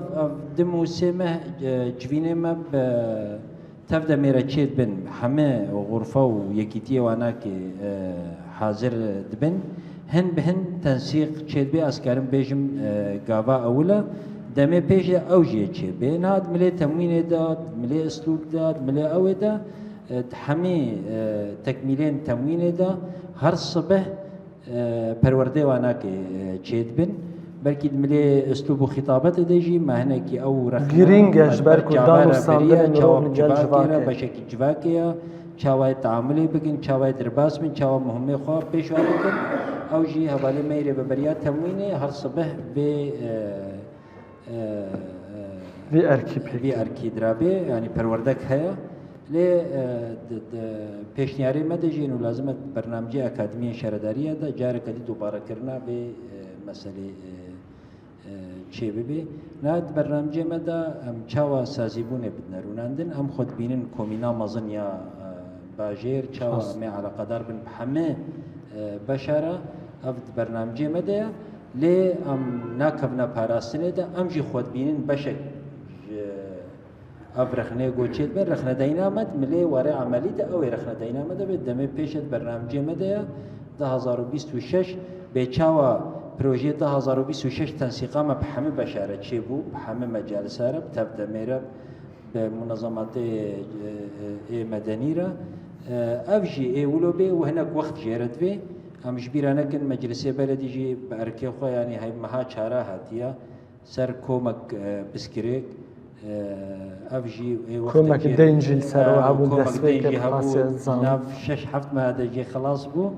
دمو سيمه جوينه ما تفدا ميرا تشيد بن حمى وغرفة ويكيتية واناكي حاضر دبن هن بهن تنسيق تشيد بي اسكارم بيجم قابا اولا دمه پیش اوجیه چه به ناد ملی تموین داد ملی اسلوب داد ملی اوه دا همه تکمیلین تموین دا هر صبح پرورده وانا که چید بن بلکه ملی اسلوب و خطابت دیجی مهنه که او رخنه گرینگ اجبر کدام ساندن چواب جواکیه بشکی جواکیه چاوای تعاملی بگن چاوای درباس من چاوا مهمه خواه پیش وارد کن اوجی حوالی میره ببریا تموینه هر صبح به في أركي درابي يعني پروردك هيا لي پیشنیاری مدجين ولازمت برنامجي أكاديمية شردارية دا جارة كدي دوباره کرنا بمسألة چه ببي ناد برنامجي مدا ام چاوا سازيبونه بدنا روناندن ام خود بينن كومينا مزن يا باجير چاوا مي على قدر بن بحمه بشارة افد برنامجي مدا لی ام ناکفنا پاراستنه دا ام جی خود بینن بشک اف رخنه گوچید بر رخنه دینامد ملی واره عملی دا او رخنه دینامد به دمه پیشت برنامجی مده 2026 به چاوا پروژه 2026 تنسیقا ما بحمه بشاره چی بو بحمه مجالس عرب تبدا میره به منظمات مدنی را افجی اولو به و هناك وقت جرد به امش بیرانه کن مجلسی بلدی جی برکه خو یعنی های مها چاره هاتیه سر کومک بسکریک افجی کومک دینجل سر و عبو دست بکر خاصه ناف 6-7 ماه دجی خلاص بو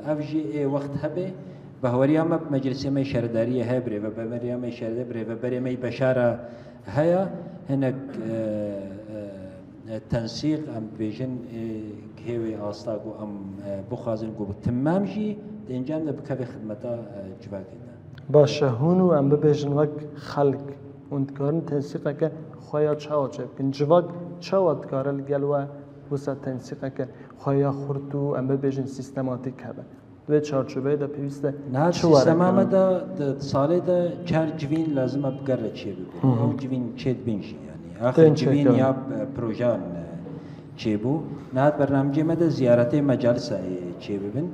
افجی وقت هبه بهوريا ما مجلس ما شرداريه هبري وبمريا ما شردبري وبري ما بشاره هيا هناك تنسيق ام بيجن هوي اصلاقو ام بخازن قو تمام جي دنجام ده بكفي خدمتا جواكي باشه هونو ام ببيجن وك خلق وندكارن تنسيقك خويا چاو چه كن جواك چاو دكار الجلوه وسا تنسيقك خويا خورتو ام ببيجن سيستماتيك هبه و چارچوبه دا پیوسته نه سیستما دا ساله دا چار جوین لازم بگره چی بگو او جوین چید بینشی یعنی آخر جوین یا پروژان چی بو نه برنامجی مده زیارت مجالس چی ببین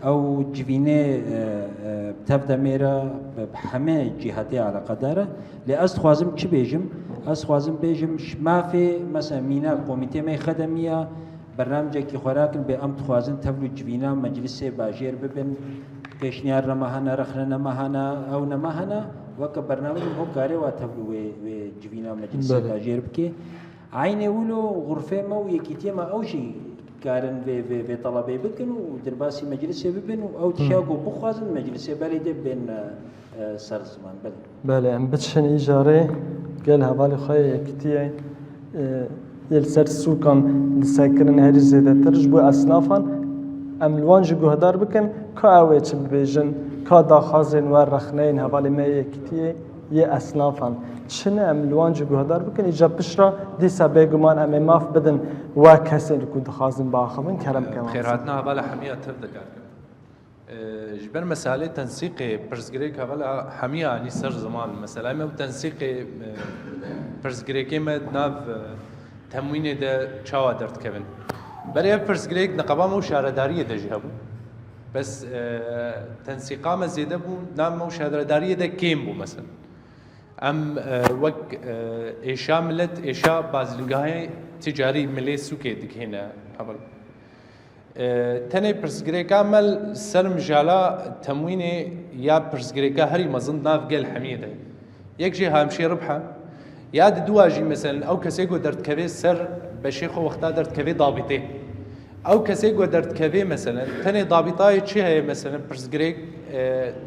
او جوینه تبدا میرا همه جهاتی على قدره لاست خوازم چی بیجم است خوازم بیجم ما في مثلا مینا کمیته می خدميه برنامجی که خوراکن به ام خوازن تبلو جوینا مجلس باجیر ببین کشنیار نماهنا رخنا نماهنا او نماهنا وک برنامج هو کاری و تبلو و جوینا مجلس باجیر بکی عین ولو غرفه ما و یکیتی ما اوشی کارن و طلبه بکن و درباسی مجلس ببین او تشاگو بخوازن مجلس برید بین سرزمان بله ام بتشن اجاره قال حوالی خواه یکیتی يلسر سوكان لساكرن هري زيادة ترج بو أصنافان أملوان جي قهدار بكن كاوه چه ببيجن كا داخازين ورخنين هوالي ما يكتيه يه أصنافان چنه ام لوانج گهدار بکن ایجا بشرا دیسا بگمان ام ماف بدن و کسی رو کود خازن با خبن کرم کم خير هاتنا هبالا حمية تبدا كاركم جبر مسألة تنسيق برزجريك هبالا حمية يعني سر زمان مثلا ما تنسيق برزجريك ما ناف تموين ده شوا درت كمان برای برزجريك نقابة مو شهردارية ده جهبو بس تنسيقا ما زيادة بو نام مو شهردارية ده كيم بو مثلا ام وك ايشا ملت ايشا بازلنگاهي تجاري ملي سوكي دك هنا قبل تنه برزگريكا مل سر مجالا تمويني يا برزگريكا هري مزن ناف قل حميده يك جي هامشي ربحه يا دواجي مثلا او كسيغو درت كبي سر بشيخو وقتا درت كبي ضابطه او كسيغو درت كبي مثلا تنه ضابطاي چي هي مثلا برزگريك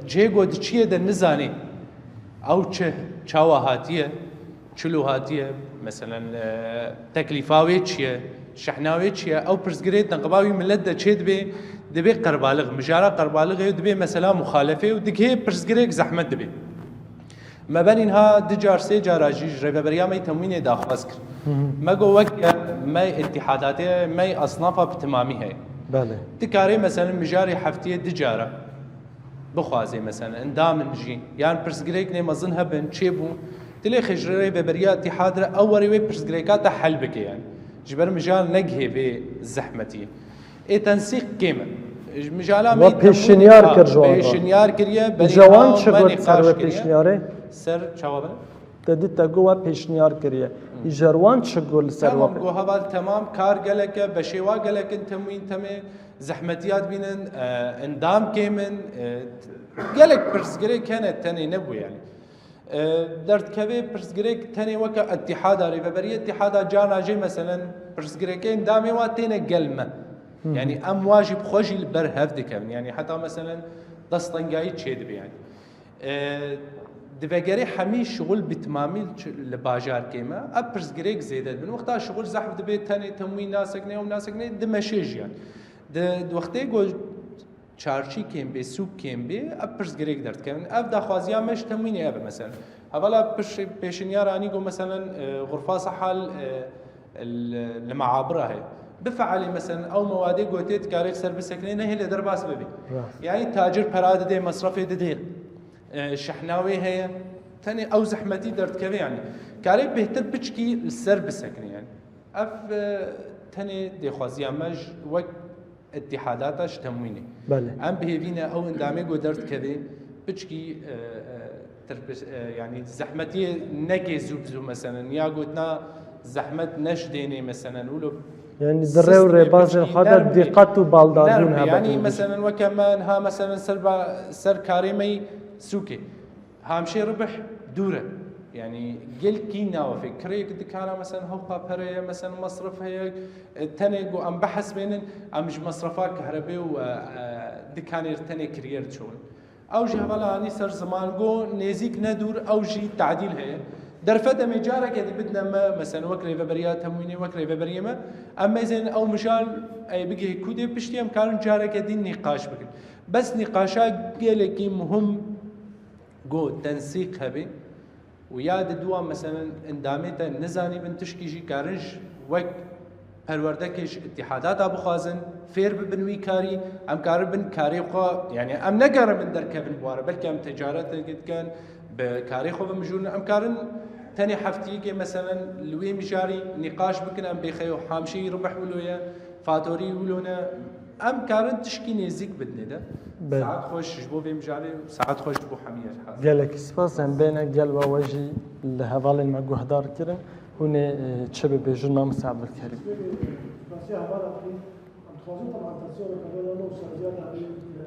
جيغو دچيه د نزاني او چه چاوا هاتیه چلو هاتیه مثلا تکلیفاوی چیه شحناوی چیه او پرسگرید نقباوی ملت ده چه دبی قربالغ مجارا قربالغ دبی مثلا مخالفه و دگه پرسگرید زحمت دبی ما بين انها دجار سي جاراجي ريبريا ما تموين داخواز كر ما جو وقت ما اتحادات ما اصنافها بتمامي هي بله تكاري مثلا مجاري حفتيه دجاره بخوازي مثلا اندام نجي يعني برسجريك ني مزن هبن تشيبو تلي خجري ببريا اتحاد اوري وي برسجريكات حل بك يعني جبر مجال نجهي بزحمتي اي تنسيق كيما مجالا ما بيشنيار كرجوان بيشنيار كريا جوان شغل سر بيشنياره سر جواب تدي تقوى بيشنيار كريا جروان شغل سر تمام جو هذا تمام كار قالك بشيوا قالك انت وين تمي زحمتيات بينن اندام كيمن قالك برسجريك كانت تاني نبو يعني درت كبي برسجريك تاني وكا اتحاد ريفبري اتحاد جانا جي مثلا برسجريكين دامي واتين قلمه يعني ام واجب خوجي البر هفدكم يعني حتى مثلا دستنجاي تشيد يعني دفجري حمي شغل بتمامي لباجار كيما ابرز جريك زيدت من وقتها شغل زحف دبيت تاني تموين ناسكني وناسكني دمشيج يعني د وقتي جو چارچی کیم به سوق کیم به ابرز جريك درت كان ابدا خوازيا مش تمويني اب مثلا هبلا بيشنيار اني جو مثلا غرفه صحه المعابره هي بفعلي مثلا او مواد قوتيت كاريك سيرفيس سكنين هي اللي درباس ببي يعني تاجر براد دي مصرفي دي شحناوي هي ثاني او زحمتي درت كبي يعني كاريك بهتر بتشكي السيرفيس سكنين يعني اف ثاني دي خوازيا مج وك اتحاداتش تمويني بله ام بهيفينا او اندامي جو درت كبي بتشكي يعني زحمتي نكي زوبزو مثلا يا قلتنا زحمت نش ديني مثلا ولو يعني دري وريباز هذا دقات بالدارون يعني مثلا وكمان ها مثلا سر كاريمي سوكي هامشي ربح دوره يعني قل كينا وفكري قد كان مثلا هوقا بريه مثلا مصرف هي تاني ام بحث بين امش مصرفات كهرباء و دكانير تاني كرير شغل او جي هبلاني سر زمان جو نزيك ندور او جي تعديل هي درفت مجارة قد بدنا ما مثلا وكري ببريات تمويني وكري ببريمة اما زين او مشان اي بقي كودي بشتي ام كانوا جارة قد نقاش بكن بس نقاشات قالك مهم جو تنسيق هبي وياد دوا مثلا انداميتا نزاني بنتشكي جي كارنج وك پروردكش اتحادات ابو خازن فير ببنوي كاري ام كاربن كاري خو يعني ام نقر من دركبن بواره بلكي ام تجارات قد كان بكاري خو بمجون ام كارن ثاني حفتيكي مثلا لوي مجاري نقاش بكن ام بخيو حامشي ربح ولويا فاتوري ولونا ام كارن تشكي نزيك بدنا ده ساعات خوش جبو في مجاري ساعات خوش جبو حميه قالك سباس ام بين قال ووجي لهذال المعقو هدار كرن هنا تشبه بجرنا مساعد الكريم طبعا تصير كمان انا وسرجان هذه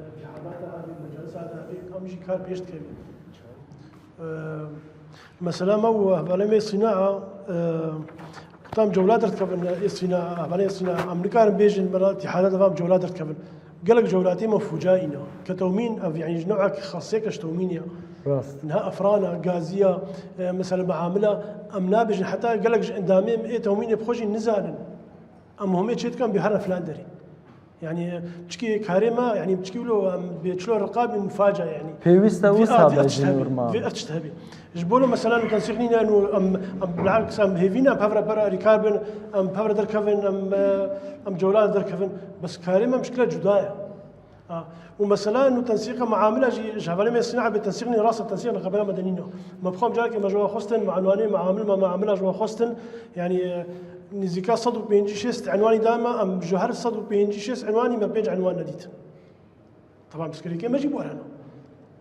اتحادات هذه المجالس هذه كم شيء كان بيشت كبير مثلا ما بلامي صناعه قام جولات تركبن الصناعه بلامي الصناعه امريكا بيجن مرات اتحادات فهم جولات تركبن قال لك جولاتي مفوجائنا كتومين يعني نوعك خاصيه كتومينيا انها افرانا غازيه مثلا معامله امنا بيجن حتى قال لك اندامي تومين بخوجي نزالن ام هم تشيت كان بهر فلاندري يعني تشكي كاريما يعني تشكي له بيتشلو رقابي مفاجاه يعني بيويستا وسابا جنورما في اتشتهبي جبولو مثلا تنسيقني انه بالعكس ام هيفينا بافرا برا ريكاربن ام بافرا دركفن ام جولات دركفن بس كاريما مشكله جدايه ومثلا انه تنسيق معامله جهبالي ما الصناعه بالتنسيقني راس التنسيق قبل مدنينه مفهوم جاك ما جوا خوستن مع عنواني معامل ما معامله جوا خوستن يعني نزيكا صدق بينجي شيست عنواني دائما ام جوهر صدق بينجي شيست عنواني ما بيج عنوان نديت طبعا بس كريكي ما جيبوا انا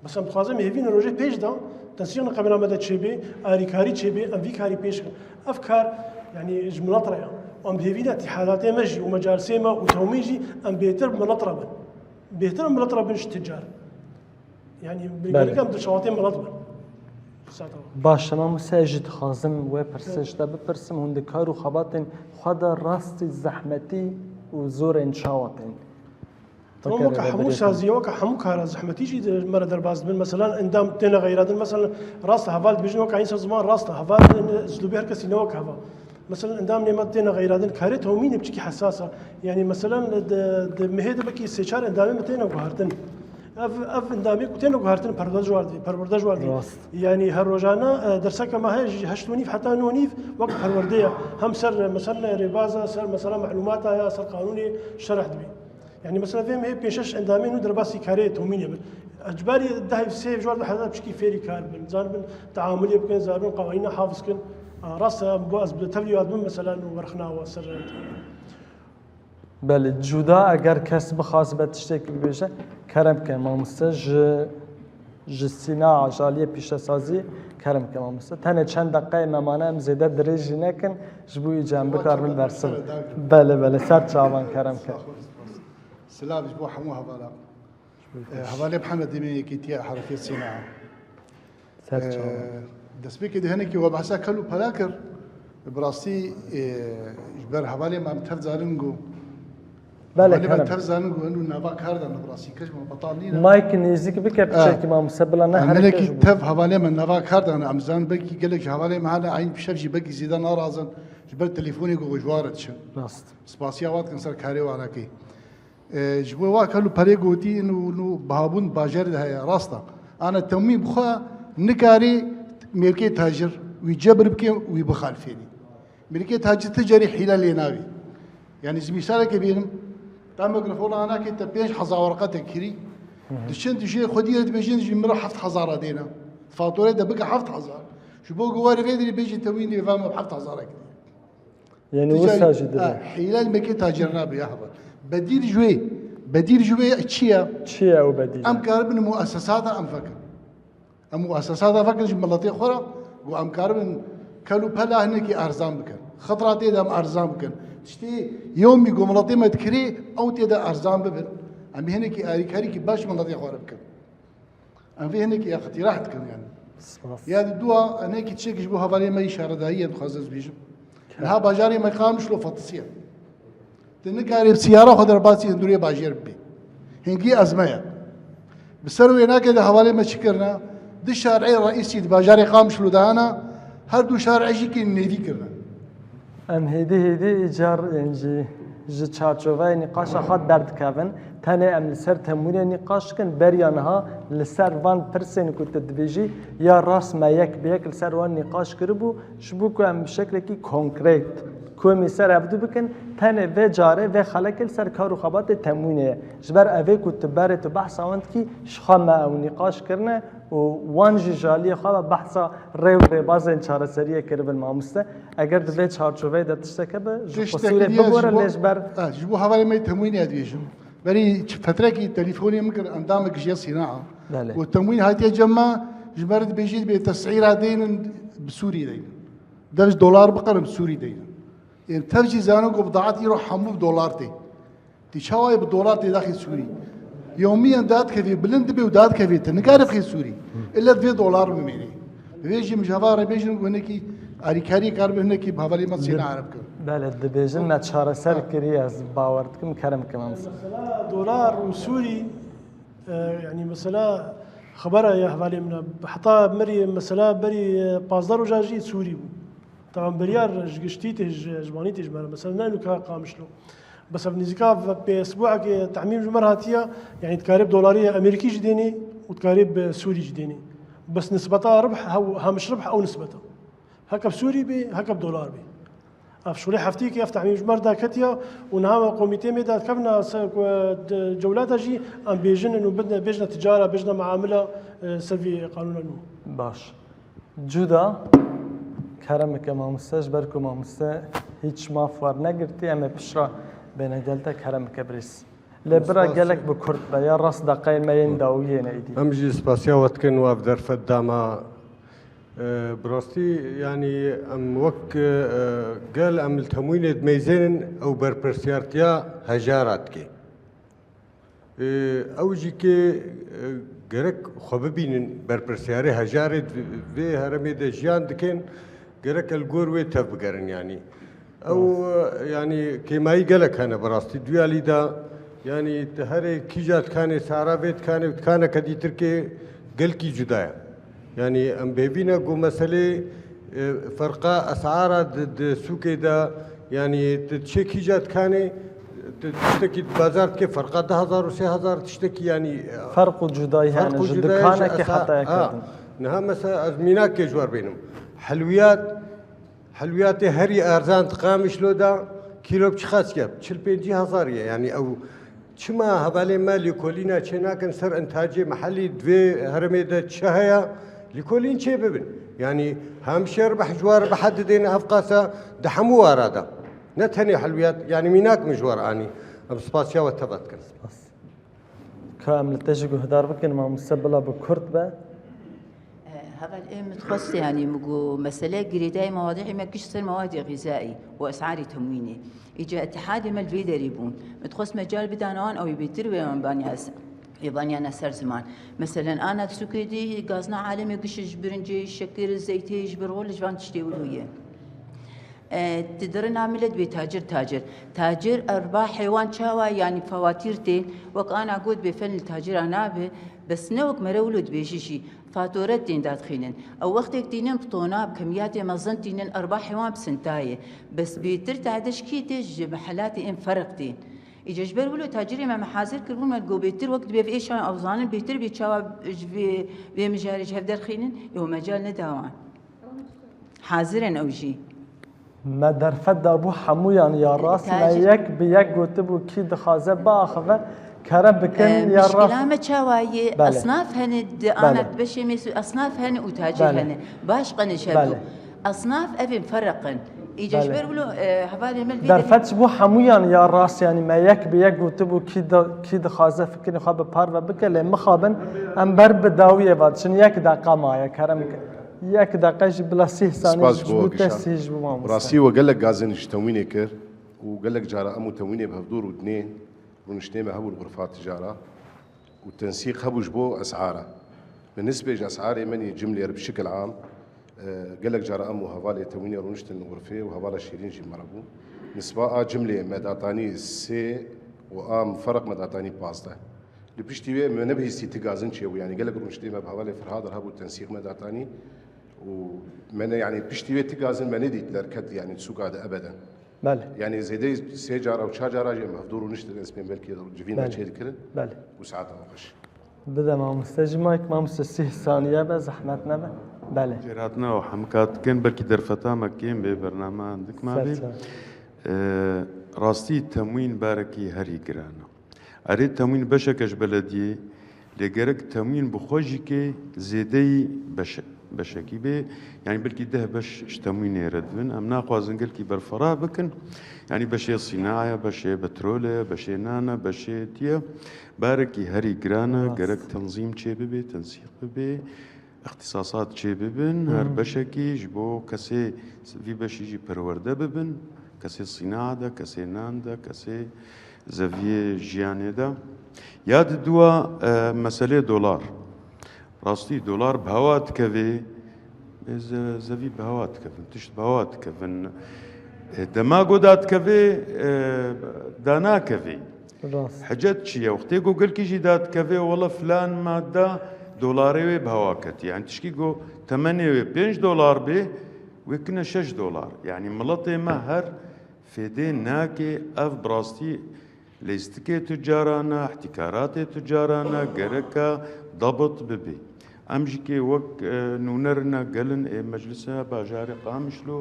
بس ام خوازم هيفين روجي بيج دا تنسيقنا قبل مدى تشبي اريكاري تشبي ام فيكاري بيش افكار يعني جملطره ام هيفين اتحادات مجي ومجال سيما وتوميجي ام بيتر منطربا بيهتم بالأطراف بين التجار يعني بالكم الشواطئ ملطبة باش ما مساجد خازم وبرسج ده بپرسم هند کارو خباتن خدا راست زحمتی و زور ان شواطن تمام كحمو سازيه وكحمو كار زحمتي جي مره درباز من مثلا اندام تنا غيرات مثلا راس هفال بيجنو كاين زمان راس هفال اسلوبي هركسي نوك هفا مثلا اندام نمتنا غيرادن كارته مين بتشكي حساسه يعني مثلا مهيد بكي استشار اندام متنا وهرتن اف اندامي كتنا وهرتن پرورداج واردي يعني هالروجانا درسك ما هي هشتونيف حتى نونيف وقت پرورديه هم سر مثلا ربازه سر مثلا معلوماتها يا سر قانوني شرح دبي يعني مثلا فيهم هي بيشش اندامين ودرباسي كاريت ومين اجباري الذهب سيف جوار حدا بشكي فيري كار من زانب تعاملي بكن زانب قوانين حافظ كن راس بواز بتفليو ادم مثلا ورخنا وسر بله جدا اگر کس بخواست بتشتکی بشه کرم که ما مستج جسینا عجالیه پیش سازی کرم که ما مست تنه چند دقیقه ممانه زیاده درجی نکن جبوی جنب کار من برسل بله سر چاوان کرم که سلام جبو حموها بالا هذا محمد دمي كيتيا حركه الصناعه سر چاوان دسبيك دهنك وبحسا كلو بلاكر براسي جبر حوالي ما متفزاننجو بله كلام متفزاننجو انه نبا كاردن براسي كش بطالين مايك نيزك بك بشكل ما مسبلا انا لك تف حوالي من نبا كاردن امزان بكي قال لك حوالي معنا عين بشفجي بكي زيدا نارازن جبر تليفوني جو جوارتش راست سباسياوات كنسر كاري وراكي جبوا واكلو بريغوتي انه بهابون باجر هي راستا انا تمي بخا نكاري ملكي تاجر ويجبر بكي ويبخالفيني ملكي تاجر تجاري حلال يناوي يعني مثال كبير تامك نقول انا كنت بيش حظا ورقتك كري دشنت شيء خديه بيجين جي مره حفت حزاره دينا فاتوره ده بقى حفت حزار شو بو قواري فيدري بيجي تويني فاهم بحفت حزاره يعني وساجد حلال ملكي تاجرنا بيا حبا بديل جوي تشيا وبديل ام كاربن مؤسساتها ام فكر مؤسساتها فكر جملتي اخرى وام كاربن كلو بلا هنك ارزان بكن خطراتي دام ارزان بكن تشتي يومي جملتي ما تكري او تدا ارزان ببن ام هنك اريكاري باش ملتي اخرى بكن ام في هنك اقتراحتكم يعني يا الدواء هنك تشيك جبو هفالي ما اشاره دهيه خازز بيجم ها باجاري ما قامش له فطسيه تنكاري بسياره خضر باسي اندوريه باجير بي هنجي ازمه بسروي هناك اذا حوالي ما شكرنا دي الشارعي الرئيسي باجاري قامش له دهانا هر دو شارعي شكي نيدي كرنا ام هيدي ايجار يعني جي تشارجوفاي نقاش خاط درد كافن تاني ام لسر تمويل نقاش كن بريانها لسر وان برسن كنت دبيجي يا راس ما يك بيك لسر وان نقاش كربو شبوكو ام بشكل كي كونكريت کومی سر ابدو بکن تنه و جاره و خلق سر کارو خبات تموینه جبر اوه کت بره تو بحث آوند کی شخامه او نقاش کرنه و وانجی جالی خواه بحثا ریو بازن چاره سریه کربن مامسته اگر دوی چارچوبه دتشته که به قصوره ببوره لیش بر جبو حوالی می تموینه ادویشم بری فتره کی تليفوني ممكن اندامك جي صناعه والتموين هاتي جمع جبرت بيجي بتسعير دين بسوري دين درج دولار بقرب سوري دين يعني تفجي زانو بضاعات يروح حمو بدولار تي شواي بالدولار داخل سوري يوميا داد كفي بلند بي وداد كفي تنقارب خي سوري الا 2 دولار مميني بيجي مجافار بيجي ونكي اريكاري قرب هنكي بحوالي ما تصير عرب كر بله دبيجن ما تشار سر كري از باورتكم كرم كمان دولار وسوري يعني مثلا خبره يا حوالي من حتى مري مثلا بري بازار وجاجي سوري طبعا بريار جشتيته جبانيته مثلا نانو كا قامشلو بس في نزيكا بأسبوع تعميم جمرهاتية يعني تكارب دولارية أمريكي جديني وتكارب سوري جديني بس نسبتها ربح أو هامش ربح أو نسبتها هكا بسوري بي هكا بدولار بي أفشولي حفتيك يف تعميم جمردا كتيا ونها كوميتي ميدا كفنا جولات جي أم بيجن إنه بدنا بيجنا تجارة بيجنا معاملة سلفي قانون النمو باش جودا كرمك ماموستا جبركو ماموستا هیچ مافوار نگرتی اما بشرا بین گلتا کرمك بريس لبرا قالك بكرد يا راس دقاين ما ينداويين ايدي امجي سباسيا واتكن واف درفت داما براستي يعني ام وك قال ام التموين ميزان او بربرسيارتيا هجاراتكي اوجي كي قرك خببين بربرسياري هجارت في هرمي دجيان دكن قرك الجور تفقرن يعني او يعني كما يقلك انا براستي دوالي دا يعني تهري كيجات كان سارابت كان كدي تركي قلكي جدايا يعني ام بيبينا قو مسألة فرقا اسعار ضد سوكي دا يعني تشي كيجات كان تشتكي بازار كيف فرقا 10,000 و 3,000 تشتكي يعني فرق جداي يعني دكانك حتى يكادن نها مثلا ازميناك جوار بينهم حلويات هري ارزان تقامش لو دا كيلو بشخاص كاب 45,000 يعني او شما هبالي ما لكولينا شناكن سر انتاجي محلي دوي هرميدا تشهيا لكولين شي ببن يعني هامشي ربح جوار بحددين افقاسا دحمو ارادا نتهني حلويات يعني ميناك مجوار اني بسباسيا وتبات كن كامل تجيكو هدار بكن ما مستقبلا بكرد با هذا الإيه متخصص يعني مجو مسألة جريدة مواضيع ما كشتر مواد غذائي وأسعار تمويني إجا اتحاد ما الفيدر يبون متخصص مجال بدانوان أو يبيتر ويان بانيا نسر زمان مثلا أنا تسوكيدي غازنا عالمي قش برنجي شكر الزيتي جبرغول جوان تشتي ولوية تقدر نعمل تاجر أرباح حيوان شاوا يعني فواتيرتين وك أنا أقول بفن التاجر أنا به بس نوك مرولد بيجيشي فاتورات دين داخلين أو وقتك دينين بطونا بكميات مزن دينين أرباح حيوان بسنتاية بس بيتر تعدش كيتش محلاتي إن فرقتين إجا جبر ولو تاجري ما محاذر كربون ما تقو بيتر وقت بيف إيش أو ظانن بيتر بيتشاوا بمجارج هفدر خينين يو مجال نداوان حاضرين أو شي ما درفت ابو حمو يعني يا راس ما يك بيك قلتبو كي دخازه باخذه كرم بكن يا راس مشكلة ما تشاواي أصناف هند أنا بشي ميسو أصناف هن وتاجر هن باش قنشبو أصناف أبي مفرقن إيجا جبر ولو هبالي مال درفت ابو حمو يعني يا راس يعني ما يك بيك قلتبو كي دخازه فكرني خاب بار بك لما خابن ام بر بداويه بعد شن يك دقه ما كرم ياك دقيقة بلا 6 ثانية جبوت سيج بمام راسي وقال لك غازن تمويني كر وقال لك جارة أمو تمويني بهفدور ودنين ونشتيمة هبو الغرفات تجارة والتنسيق هبو جبو أسعاره بالنسبة لأسعار مني جملة بشكل عام قال لك جارة أمو هفالي تمويني ونشتل الغرفة وهفالي شيرين جي مربو نسبة جملة مداتاني سي وآم فرق مداتاني باسطة اللي بيشتي ما نبهي استيقاظن شيء يعني قال لك ونشتيمة بهفالي فرهادر هبو التنسيق مداتاني ومن يعني بيشتي تجازن ما نديت لركض يعني تسوق هذا ابدا بله يعني زي سيجار او شجره جاي مفدور ونشتري اسمين بالكي جفينا تشيل كل بله وساعتها وقش بدا ما مستجمعك ما مستسيه ثانيه بزحمتنا بله جراتنا وحمكات كان بالكي درفتا مكين ببرنامج عندك ما بي راستي تموين باركي هري جرانا اريد تموين بشكش بلديه لجرك تموين بخوجي كي زيدي بشكي به يعني بلكي ده باش تموين يردون ام ناقوازن قلكي برفرا بكن يعني بشي صناعه بشي بترول بشي نانا بشي تيا باركي هري جرانا جرك تنظيم تشي ببي تنسيق ببي اختصاصات تشي ببن هر بشكي جبو كسي في بشي يجي برورده ببن كسي صناعه ده كسي نان ده كسي زفيه جياني ده ياد دوا مسألة دولار راستي دولار بهوات كذي زفي بهوات كفن تشت بهوات كفن دماغو دات كذي دانا كذي حاجات شيء وقتي جو قال كيجي دات كذي والله فلان مادة دولاري بهواكت يعني تشكي جو 8 $5 به وكنا $6 يعني ملطي مهر فێدێ ناکێ ئەف بڕاستی لەیستکێ توجارانە احتیکاراتێ توجارانە گەرەکە ضبط ببێ ئەمژیکێ وەک نونەرنە گەلن مەجلسە باژارێ قامشلۆ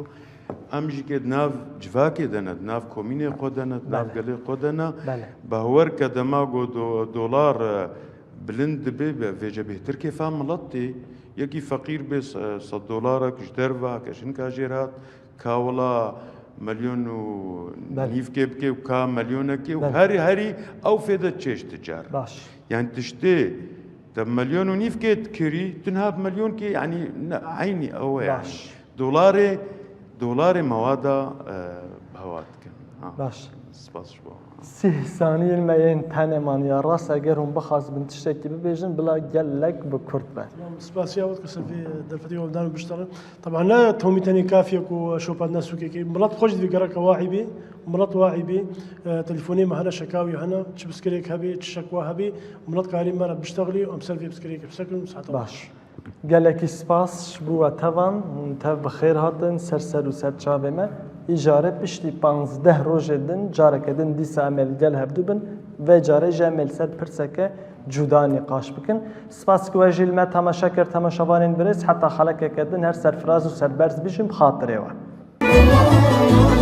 ئەمژیکێ ناو جڤاکێ دەنەت ناو کۆمینێ خۆ دەنەت ناو گەلێ خۆ دەنە بەهوەر کە دەما گۆ دۆلار بلند دەبێ بە vêje bêhtir kêfa milet tê yekî feqîr bê $100 ji derve keşin ka jêr hat ka wila milyon û nîvkê bike û ka milyonekê û herî ew fêde çêş dicar yani tiştê te milyon û nîvkê dikirî tu niha milyonkê yani eynî ew e yani dolarê mewada hewa dikin spas ji bo سih saniyên me yên tenê maniya rast eger hûn bixwazibin tiştekî bibêjin bila gelek bi Kurd be. سپاسیا وقت سفی درفتی ولدان بشتغل طبعا لا تومي تاني كافيك وشوفات ناس وكيكي مرات خوش في قرك واعي بي مرات واعي بي تليفوني ما هنا شكاوي هنا تش بسكريك هبي تش شكوى هبي مرات كارين مرة بشتغلي وامسال في بسكريك بسكن ساعات باش gelekî spas ji bo we tevan hûn tev bi xêr hatin ser û ser çavê me îjare piştî 15 rojê din careke din dîsa em ê gel hevdû bin vê carê jî em ê li ser pirseke cuda nîqaş bikin spas ku we jî li me temaşa kir temaşavanên birêz heta xelekeke din her serfiraz û serberz bijîm xatirê we